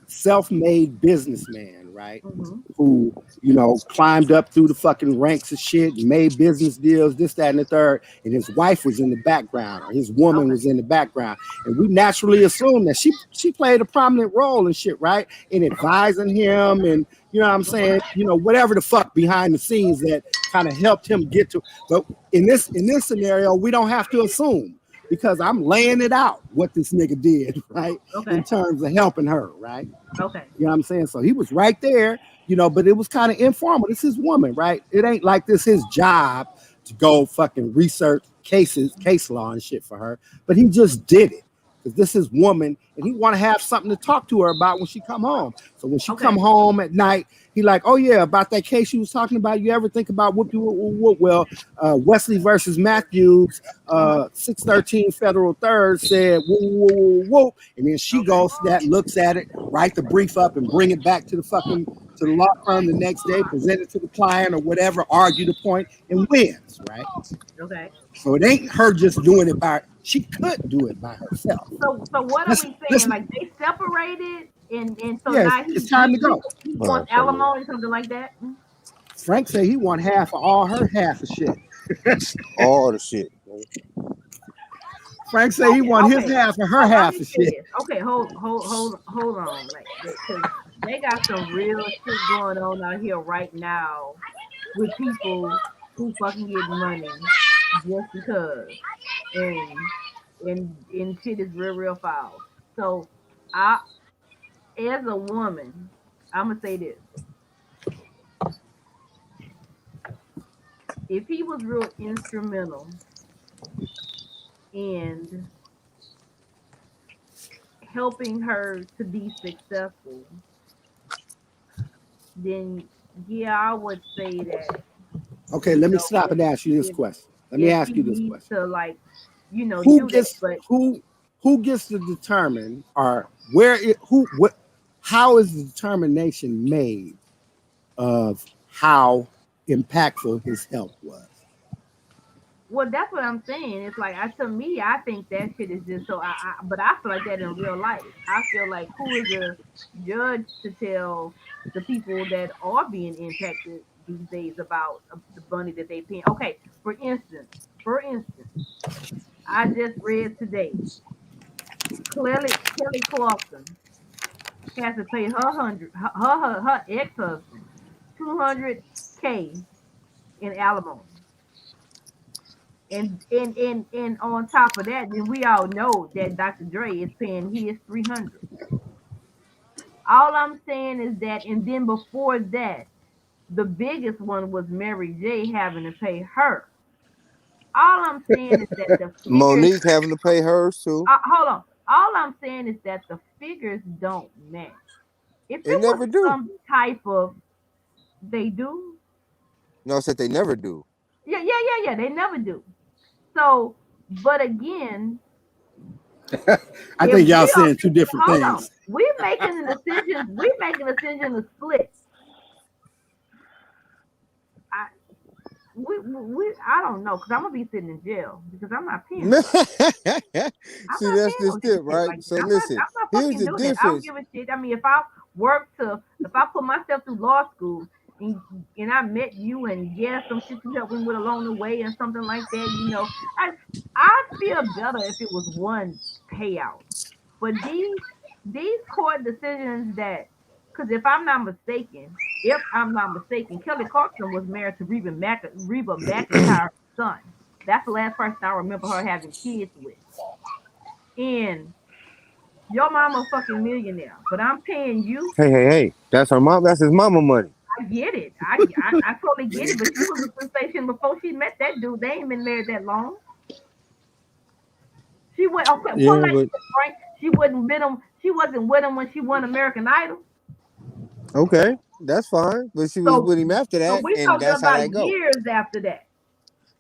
self-made businessman, right? Mm-hmm. Who, climbed up through the fucking ranks of shit, made business deals, this, that, and the third, and his wife was in the background, or his woman was in the background. And we naturally assume that she played a prominent role in shit, right? In advising him and, you know what I'm saying, whatever the fuck behind the scenes that kind of helped him get to. But in this scenario, we don't have to assume, because I'm laying it out what this nigga did, right? Okay. In terms of helping her, right? Okay. You know what I'm saying? So he was right there, but it was kind of informal. This is his woman, right? It ain't like this his job to go fucking research case law and shit for her, but he just did it because this is woman, and he want to have something to talk to her about when she come home. So when she come home at night, he like, oh yeah, about that case you was talking about. You ever think about Wesley versus Matthews, 613 Federal Third said, whoa, and then she goes to that, looks at it, write the brief up, and bring it back to the law firm the next day, present it to the client or whatever, argue the point, and wins, right? Okay. So it ain't her just doing it she could do it by herself. So what are we saying? Like, they separated And so Yeah, now it's time to go. he wants alimony, something like that. Frank said he want half of all her half of shit. All the shit. Frank said he want his half of her So let half me of say shit. this. Okay, hold on, like, because they got some real shit going on out here right now with people who fucking get money just because, and and shit is real foul. So I, as a woman, I'm gonna say this: if he was real instrumental in helping her to be successful, then yeah, I would say that, Okay, you let me know, stop and ask you this if question. Let me if ask he you this needs question. to, like, Who do that. gets But who gets to determine, or where it, who what how is the determination made of how impactful his help was? well, that's what I'm saying. It's like, to me, I think that shit is just so. But I feel like that in real life. I feel like, who is the judge to tell the people that are being impacted these days about the money that they pay? Okay, for instance, I just read today, Kelly Clarkson has to pay her ex husband 200K in alimony. And on top of that, then we all know that Dr. Dre is paying his 300. All I'm saying is that, and then before that, the biggest one was Mary J having to pay her. All I'm saying is that the figures. Monique having to pay hers too. Hold on. All I'm saying is that the figures don't match. If They it was never do. some type of, they do. No, I said they never do. Yeah. They never do. So, but again, I if think y'all we are saying two different hold on, things. we making a decision. We making a decision to split. I I don't know, because I'm gonna be sitting in jail because I'm not paying no shit. I'm See, not that's paying this no tip, shit right? like that. So listen, I'm not here's fucking the doing that. I don't difference. give a shit. I mean, if I put myself through law school, and I met you, and yeah, some shit you helped me with along the way and something like that, I'd feel better if it was one payout. But these court decisions that, because if I'm not mistaken, Kelly Clarkson was married to Reba McEntire's son. That's the last person I remember her having kids with. And your mama a fucking millionaire, but I'm paying you. Hey. That's her mom. That's his mama money. I get it. I totally get it. But she was a sensation before she met that dude. They ain't been married that long. She went, okay. Well, Yeah, like but this, right? She wasn't with him. She wasn't with him when she won American Idol. okay, that's fine. But she was So with him after so that, we and talking that's how about that go. years after that.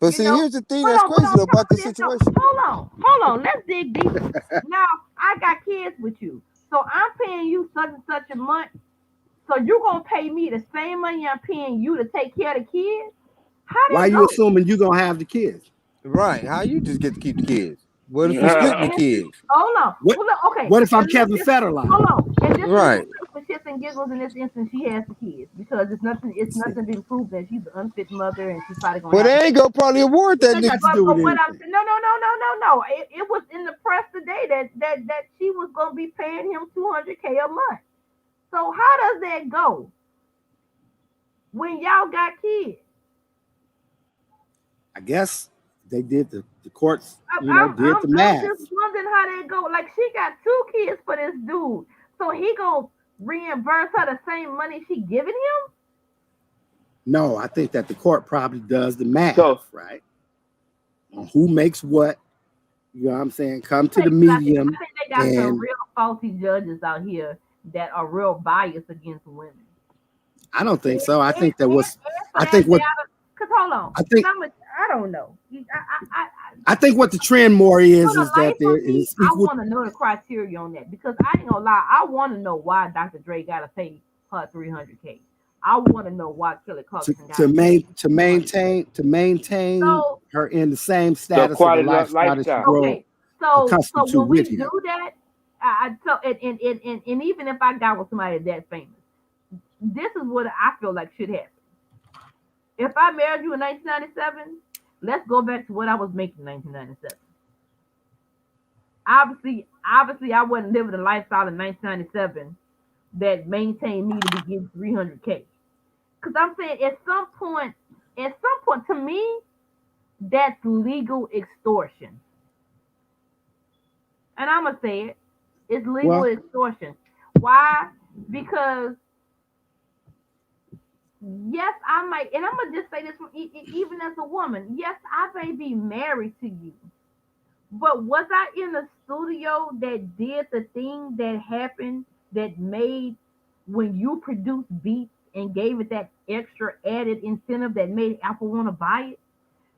But You see, know, here's the thing that's but crazy on though top about of the this, no, situation. hold on. Let's dig deeper. Now I got kids with you, so I'm paying you such and such a month. So you're gonna pay me the same money I'm paying you to take care of the kids? How Why that you go? assuming you gonna have the kids? Right. How you just get to keep the kids? What if we splitting the Yeah. kids? Hold on. What Well, look, okay. what if I'm And let's Kevin just Federline? hold on. And just Right. for shits and giggles, in this instance, she has the kids because it's nothing been proved that she's an unfit mother, and she's probably gonna Well, have. they ain't gonna probably award What that that nigga. got to do with But what I'm anything? saying, no. It was in the press today that she was gonna be paying him 200K a month. So how does that go when y'all got kids? I guess they did the courts, I, did the I'm just math. wondering how that go. Like, she got two kids for this dude, so he gonna reimburse her the same money she giving him? No, I think that the court probably does the math, So right? On who makes what, you know what I'm saying? Come to the I medium think they got some and real faulty judges out here that are real biased against women. I don't think so. And for I that think what matter, because hold on, I because think I don't know. I think what the trend more For the is that life there of me, is I equal. want to know the criteria on that, because I ain't gonna lie. I want to know why Dr. Dre got to pay her 300K. I want to know why Kelly to, Clarkson got to to pay main to 200. maintain So her in the same the status of the quality lifestyle that she lifestyle. grow okay, so accustomed to when we with do him. that, I tell and even if I got with somebody that famous, this is what I feel like should happen. If I married you in 1997, let's go back to what I was making in 1997. Obviously, I wasn't living a lifestyle in 1997 that maintained me to be getting 300K. Because I'm saying at some point, to me, that's legal extortion. And I'm gonna say it, it's legal Well, extortion. Why? Because yes, I might, and I'm gonna just say this from even as a woman. Yes, I may be married to you, but was I in a studio that did the thing that happened that made when you produced beats and gave it that extra added incentive that made Apple want to buy it?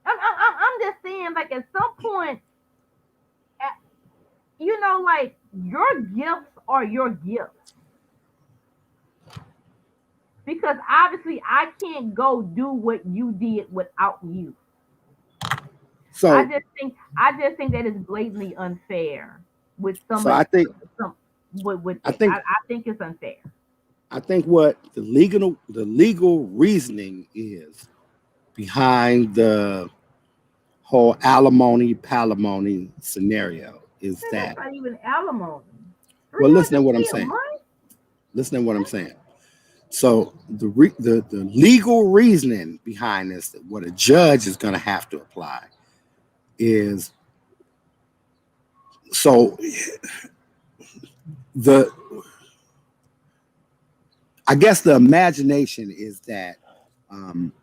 I'm just saying, like at some point, like your gifts are your gifts because obviously I can't go do what you did without you. I so just think I just think that is blatantly unfair with so some I think some with I that. think I think it's unfair. I think what the legal reasoning is behind the whole alimony palimony scenario is Man, that's that, not even alimony. Three well, listen to hundred what I'm k a saying. month. Listen to what I'm saying. So the legal reasoning behind this, that what a judge is going to have to apply is, so the I guess the imagination is that,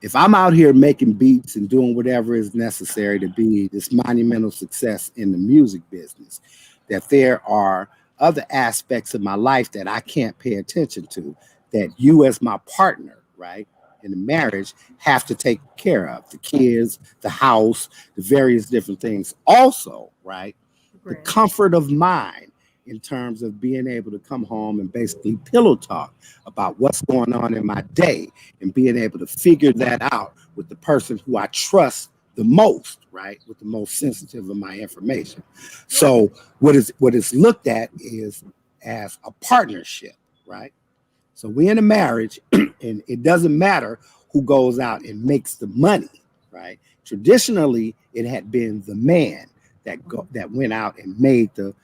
if I'm out here making beats and doing whatever is necessary to be this monumental success in the music business, that there are other aspects of my life that I can't pay attention to, that you, as my partner, right, in the marriage, have to take care of the kids, the house, the various different things. Also, right, the Granted, comfort of mind in terms of being able to come home and basically pillow talk about what's going on in my day and being able to figure that out with the person who I trust the most, right? With the most sensitive of my information. right, So what is looked at is as a partnership, right? So we in a marriage, and it doesn't matter who goes out and makes the money, right? Traditionally, it had been the man that went out and made the,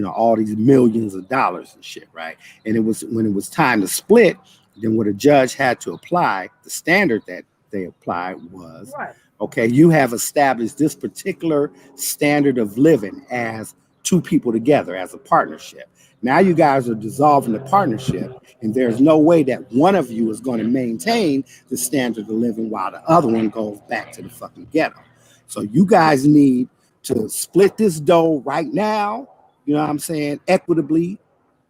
all these millions of dollars and shit, right? And it was when it was time to split, then what a judge had to apply, the standard that they applied was, right. okay, you have established this particular standard of living as two people together as a partnership. Now you guys are dissolving the partnership, and there's no way that one of you is going to maintain the standard of living while the other one goes back to the fucking ghetto. So you guys need to split this dough right now, you know what I'm saying, equitably,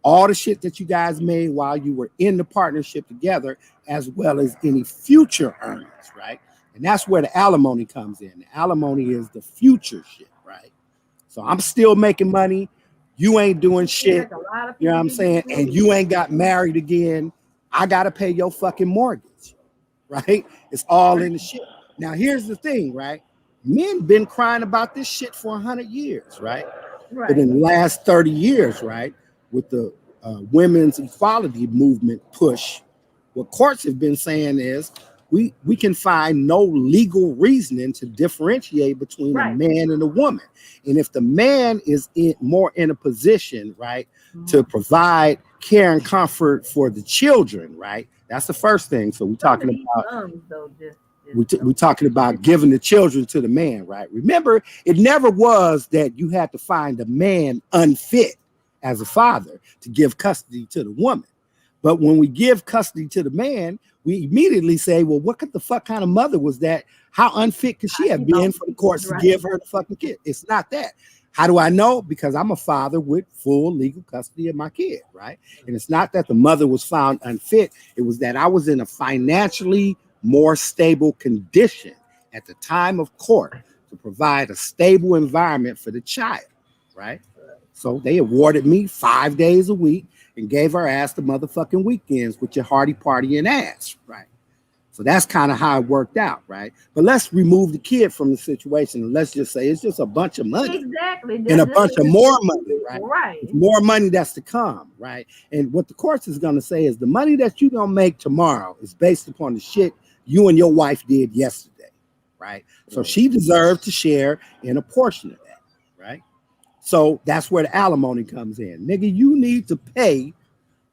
all the shit that you guys made while you were in the partnership together, as well as any future earnings, right? And that's where the alimony comes in. The alimony is the future shit, right? So I'm still making money. You ain't doing Seems shit. like a lot of You know what people I'm get saying? And screwed. you ain't got married again. I got to pay your fucking mortgage, right? It's all in the shit. Now, here's the thing, right? Men been crying about this shit for 100 years, right? But Right, in the last 30 years, right, with the women's equality movement push, what courts have been saying is we can find no legal reasoning to differentiate between a right. man and a woman. And if the man is more in a position, right, to Mhm. provide care and comfort for the children, right, that's the first thing. So we're Some of talking these about thumbs though just we're don't. talking about giving the children to the man, right? Remember, it never was that you had to find a man unfit as a father to give custody to the woman. But when we give custody to the man, we immediately say, well, what the fuck kind of mother was that? How unfit could she have You know, been for the courts to right, give her the fucking kid? It's not that. How do I know? Because I'm a father with full legal custody of my kid, right? And it's not that the mother was found unfit. It was that I was in a financially more stable condition at the time of court to provide a stable environment for the child, right? So they awarded me 5 days a week and gave her ass the motherfucking weekends with your hardy party and ass, right? So that's kind of how it worked out, right? But let's remove the kid from the situation. And let's just say it's just a bunch of money. Exactly. And a bunch of more money, right? Right. It's more money that's to come, right? And what the courts is going to say is the money that you're going to make tomorrow is based upon the shit you and your wife did yesterday, right? So she deserves to share in a portion of that, right? So that's where the alimony comes in. Nigga, you need to pay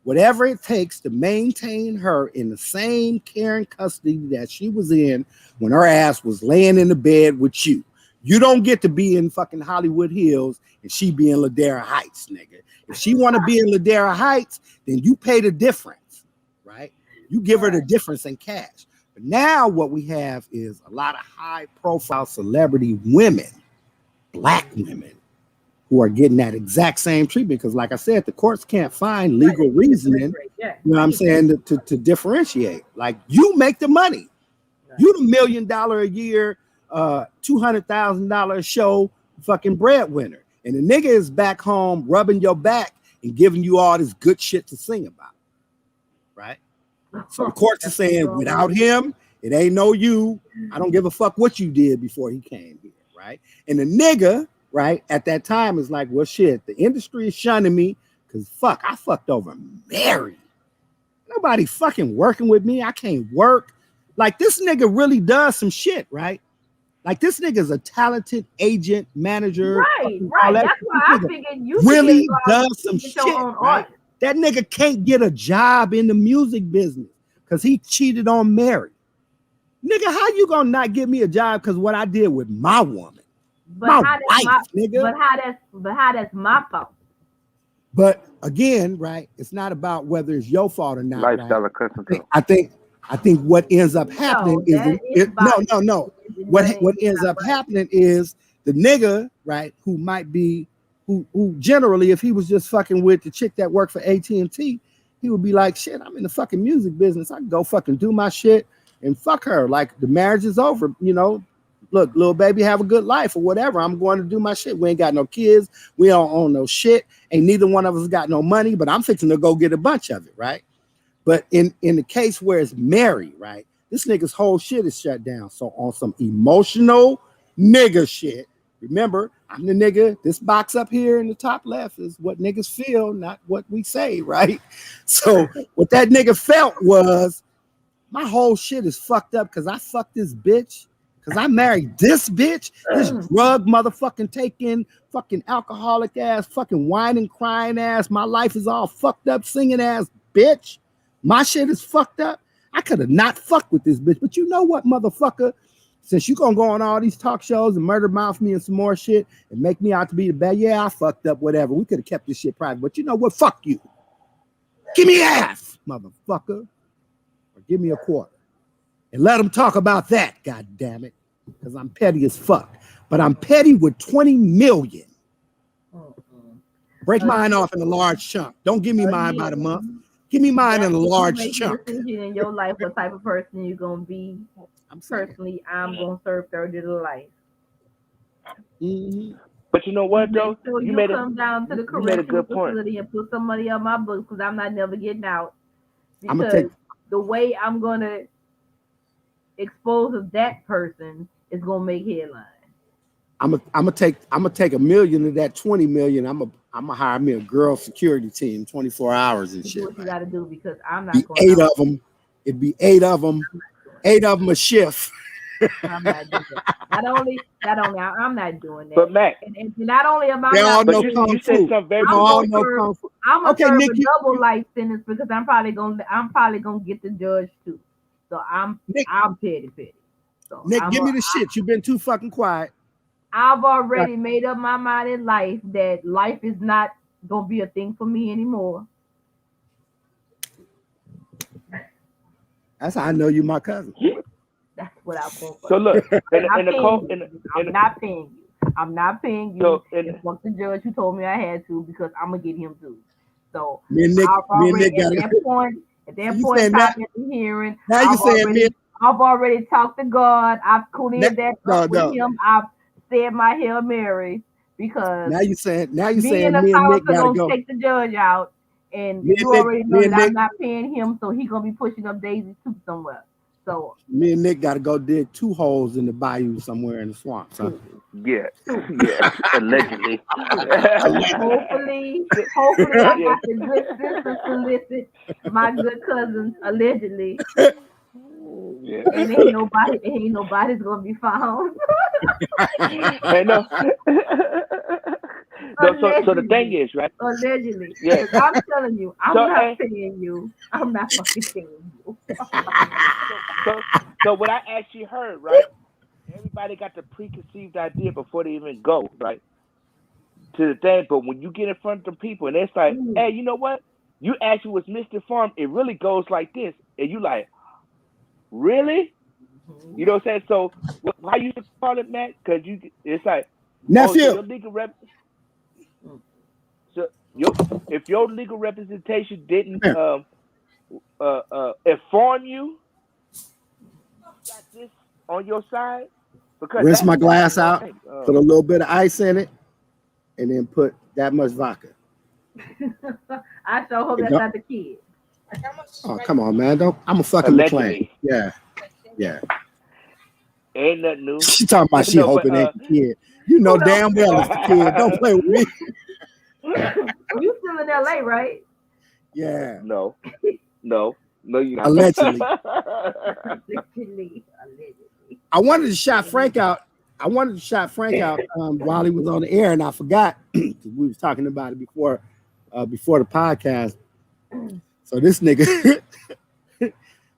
whatever it takes to maintain her in the same care and custody that she was in when her ass was laying in the bed with you. You don't get to be in fucking Hollywood Hills and she be in Ladera Heights, nigga. If she want to be in Ladera Heights, then you pay the difference, right? You give her the difference in cash. But now what we have is a lot of high-profile celebrity women, black women, who are getting that exact same treatment. Because like I said, the courts can't find legal reasoning, you know what I'm saying, to differentiate. Like, you make the money. You the $1 million a year, $200,000 a show fucking breadwinner. And the nigga is back home rubbing your back and giving you all this good shit to sing about, right? So the courts are saying, without him, it ain't no you. I don't give a fuck what you did before he came here, right? And the nigga, right, at that time is like, well, shit, the industry is shunning me because fuck, I fucked over Mary. Nobody fucking working with me. I can't work. Like, this nigga really does some shit, right? Like, this nigga's a talented agent, manager. Right. That's why I figured you really does some shit, right? That nigga can't get a job in the music business because he cheated on Mary. Nigga, how you gonna not give me a job because what I did with my woman? But how that's my fault? But again, right, it's not about whether it's your fault or not. Lifestyle right? I think what ends up happening What ends up happening is the nigga, right, who might be who generally, if he was just fucking with the chick that worked for AT&T, he would be like, shit, I'm in the fucking music business. I can go fucking do my shit and fuck her. Like, the marriage is over, you know. Look, little baby, have a good life or whatever. I'm going to do my shit. We ain't got no kids. We don't own no shit. Ain't neither one of us got no money, but I'm fixing to go get a bunch of it, right? But in the case where it's Mary, right, this nigga's whole shit is shut down. So on some emotional nigga shit, remember, I'm the nigga. This box up here in the top left is what niggas feel, not what we say, right? So what that nigga felt was, my whole shit is fucked up because I fucked this bitch. Because I married this bitch, this drug motherfucking taking, fucking alcoholic ass, fucking whining, crying ass. My life is all fucked up, singing ass bitch. My shit is fucked up. I could have not fucked with this bitch. But you know what, motherfucker? Since you gonna go on all these talk shows and murder mouth me and some more shit and make me out to be the bad, yeah, I fucked up, whatever. We could have kept this shit private. But you know what? Fuck you. Give me half, motherfucker. Or give me a quarter. And let them talk about that, god damn it. Because I'm petty as fuck. But I'm petty with 20 million. Break mine off in a large chunk. Don't give me mine by the month. Give me mine in a large chunk. In your life, what type of person you're gonna be. I'm gonna serve 30 to life. Mm-hmm. But you know what, though? So you come down to the correctional facility and put some money on my books because I'm not never getting out. Because the way I'm gonna expose of that person is gonna make headlines. I'm gonna take $1 million of that 20 million. I'm gonna hire me a girl security team, 24 hours and shit. What you gotta do, because I'm not going. 8 of them. It'd be 8 of them. 8 of them a shift. I'm not doing that. Not only I'm not doing that. But Mac, and not only am I they all not, know kung fu. I'm gonna serve a double life sentence because I'm probably gonna get the judge too. So I'm petty. So Nick, give me the shit. You've been too fucking quiet. I've already made up my mind in life that life is not gonna be a thing for me anymore. That's how I know you my cousin. That's what I'm going for. So look, I'm not paying you. I'm not paying you. So, and fuck the judge who told me I had to, because I'm gonna get him too. So me and Nick at that point, at the hearing, I've already talked to God. I've cleared that up with him. I've said my Hail Mary, because now you saying me and Nick gotta go take the judge out, and you already know that I'm not paying him, so he's gonna be pushing up Daisy too somewhere. So Me and Nick got to go dig 2 holes in the bayou somewhere in the swamps, huh? Yeah, two. yeah, allegedly. Hopefully, I got the good sister solicit my good cousins allegedly, Yeah. and ain't nobody's gonna be found. I know. No, so the thing Allegedly, is, right? allegedly, Yeah. because I'm telling you, I'm So not paying you. I'm not fucking paying you. so what I actually heard, right? Everybody got the preconceived idea before they even go, right? To the thing, but when you get in front of the people and it's like, Mm. hey, you know what? You actually was misinformed. It really goes like this, and you like, really? You know what I'm saying? So how you call it, Matt? Because it's like, oh, so Nephew, your legal so your if your legal representation didn't come here. inform you, got this on your side because Rinse that's my that's the glass one out, thing. put a little bit of ice in it, and then put that much vodka. I sure hope And that's don't- not the kid. oh, come on, man. Don't. I'm a fucking McLean. Allegedly, Yeah, yeah. ain't nothing new. She talking about she No, but hoping ain't the kid. You know Who knows? damn well it's the kid. Don't play with me. You still in LA, right? Yeah, no, you're not. allegedly. Allegedly. I wanted to shout Frank out. While he was on the air, and I forgot because we was talking about it before the podcast. So this nigga, this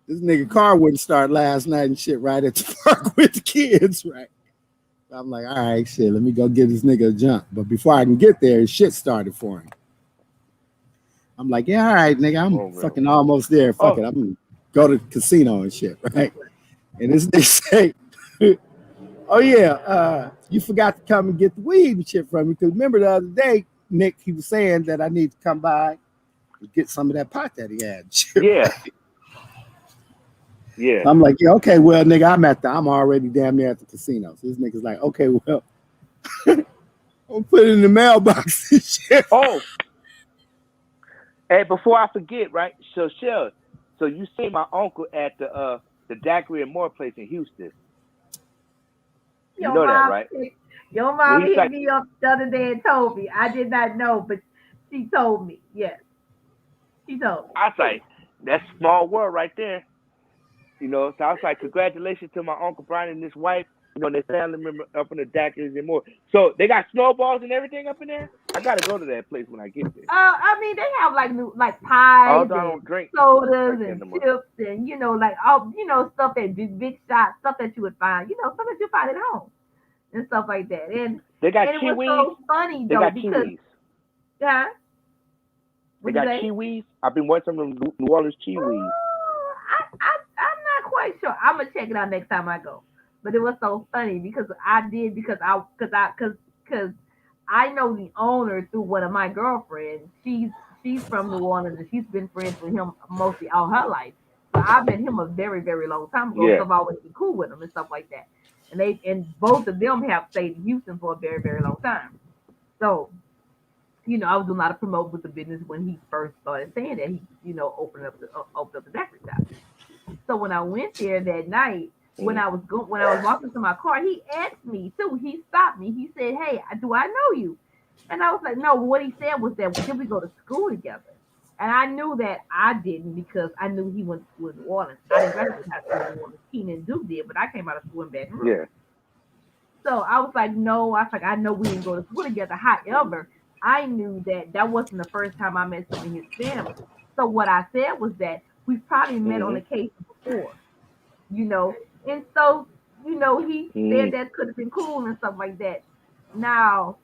nigga car wouldn't start last night and shit right at the park with the kids, right? I'm like, all right, shit, let me go give this nigga a jump. But before I can get there, his shit started for him. I'm like, yeah, all right, nigga, I'm fucking almost there. Fuck it, I'm gonna go to the casino and shit, right? And this nigga say, oh yeah, you forgot to come and get the weed and shit from me. Because remember the other day, Nick, he was saying that I need to come by and get some of that pot that he had. Shit, Yeah. right? Yeah. I'm like, yeah, okay, well, nigga, I'm already damn near at the casino. So this nigga's like, okay, well, I'll put it in the mailbox and shit. Oh, hey, before I forget, right? So, Shell, so you see my uncle at the Daiquiri and More place in Houston. You know that, right? Your mom He's hit like, me up the other day and told me. I did not know, but she told me. Yes, she told me. I was like, that's small world right there. You know, so I was like, congratulations to my Uncle Brian and his wife, you know, and their family member up in the Daiquiris and More. So they got snowballs and everything up in there? I got to go to that place when I get there. I mean, they have like pies Although I and don't drink sodas like and chips and like all stuff that big shots, stuff that you would find, stuff that you find at home and stuff like that. And they got it was chiwis. so funny They though got because chiwis. yeah, They got chiwis. I've been watching some of them New Orleans chiwis. I'm not quite sure. I'm gonna check it out next time I go. But it was so funny because I know the owner through one of my girlfriends. She's from New Orleans and she's been friends with him mostly all her life. So I met him a very, very long time ago. Yeah. So I've always been cool with him and stuff like that. And both of them have stayed in Houston for a very, very long time. So, I was doing a lot of promoting with the business when he first started saying that he, opened up the daiquiri shop. So when I went there that night, when I was walking to my car, he asked me too. He stopped me. He said, "Hey, do I know you?" And I was like, "No." What he said was that did we go to school together? And I knew that I didn't because I knew he went to school in New Orleans. I didn't graduate high school in New Orleans. Keenan Duke did, but I came out of school in Baton Rouge. Yeah. So I was like, no. I was like, I know we didn't go to school together. However, I knew that wasn't the first time I met some of his family. So what I said was that we probably met on occasion before, And so, he said that could have been cool and stuff like that. Now,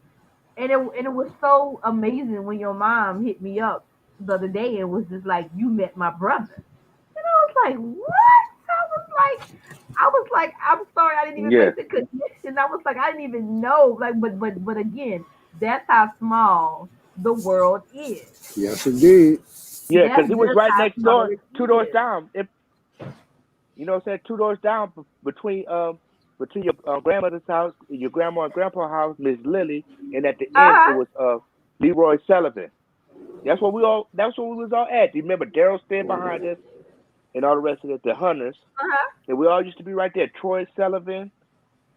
and it was so amazing when your mom hit me up the other day and was just like, you met my brother. And I was like, what? I was like, I'm sorry, I didn't even make the connection. I was like, I didn't even know. Like, but again, that's how small the world is. Yes, indeed. Yeah, because he was right next door, 2 doors is. down. You know what I'm saying? 2 doors down between your grandmother's house, your grandma and grandpa's house, Miss Lily, and at the end it was Leroy Sullivan. That's where we was all at. Do you remember Daryl staying behind us? and all the rest of it, the Hunters. Uh-huh. And we all used to be right there. Troy Sullivan.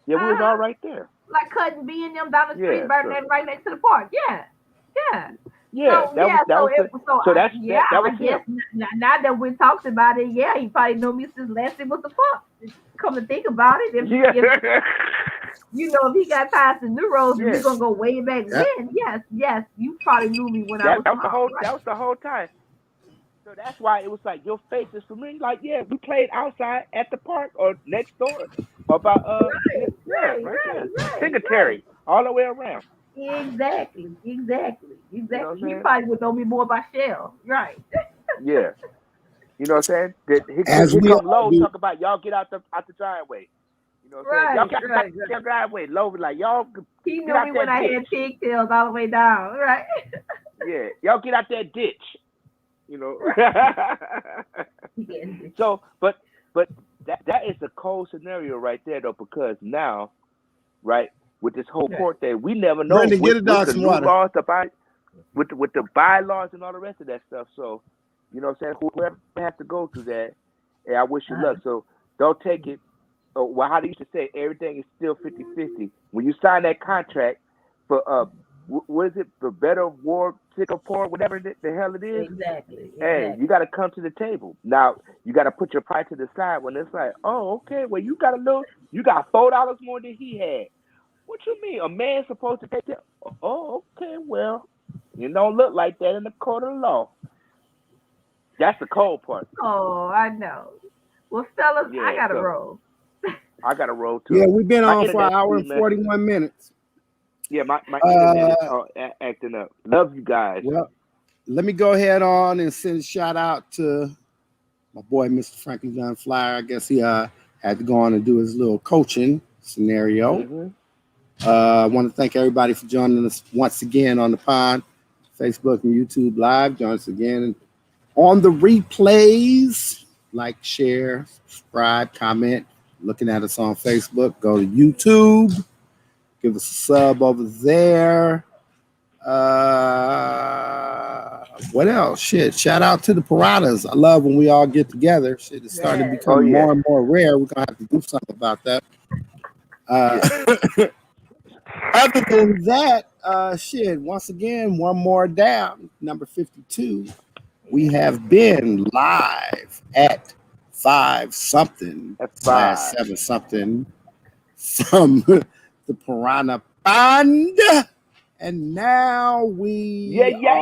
Yeah, we was all right there. Like Cutting B and them down the street, Yeah, right next to the park. Yeah. yeah, So yeah, that so was it the, so so I, that's yeah, that I was guess him. now that we talked about it, yeah, he probably knew me since last it was the fuck. Come to think about it, if Yeah, if he got ties to New Rose, and yeah. we're gonna go way back Yeah. when, yes, you probably knew me when I was That was the small, whole. right? That was the whole time. So that's why it was like your face is familiar. Like, yeah, we played outside at the park or next door. About Right, yeah, right, right there. right, right, right. Singletary, all the way around. Exactly. You know what I'm He saying? probably would know me more by Shell, right? Yeah. You know what I'm saying? As Here we come all Lowe do. talk about y'all get out the driveway. You know what I'm saying? Y'all Right, get out right, the right. goddamn driveway. Lowe was like, y'all He get knew out me when that I ditch. had pigtails all the way down, right? Yeah, y'all get out that ditch. You know. Yeah. So, but that is a cold scenario right there though, because now, right, with this whole Right. court thing, we never know Brendan, get a with dog the some new water. laws with the bylaws and all the rest of that stuff. So, you know what I'm saying? Whoever has to go through that, and I wish you luck. So don't take it. Well, how they used to say, everything is still 50-50. When you sign that contract for what is it, for better war, sicker, poor, whatever the hell it is. Exactly. Hey, you got to come to the table. Now you got to put your pride to the side when it's like, oh, okay, well you got $4 more than he had. What you mean? A man's supposed to take it? Oh, okay, well, you don't look like that in the court of law. That's the cold part. Oh, I know. Well, fellas, I Yeah, gotta so roll. I got to roll too. Yeah, we've been My on for an internet hour speed, and man. 41 minutes. Yeah, my internet is Uh, acting up. Love you guys. well, let me go ahead on and send a shout out to my boy, Mr. Franklin John Flyer. I guess he had to go on and do his little coaching scenario. Mm-hmm. I want to thank everybody for joining us once again on the pod, Facebook and YouTube Live. Join us again on the replays. Like, share, subscribe, comment. Looking at us on Facebook, go to YouTube. Give us a sub over there. What else? Shit. Shout out to the Piranhas. I love when we all get together. Shit is starting to Yes. become Oh, yeah. more and more rare. We're gonna have to do something about that. Other than that, shit, once again, one more down, number 52. We have been live at 5-something At / 5. 7-something from the Piranha Pond. And now we Yeah. are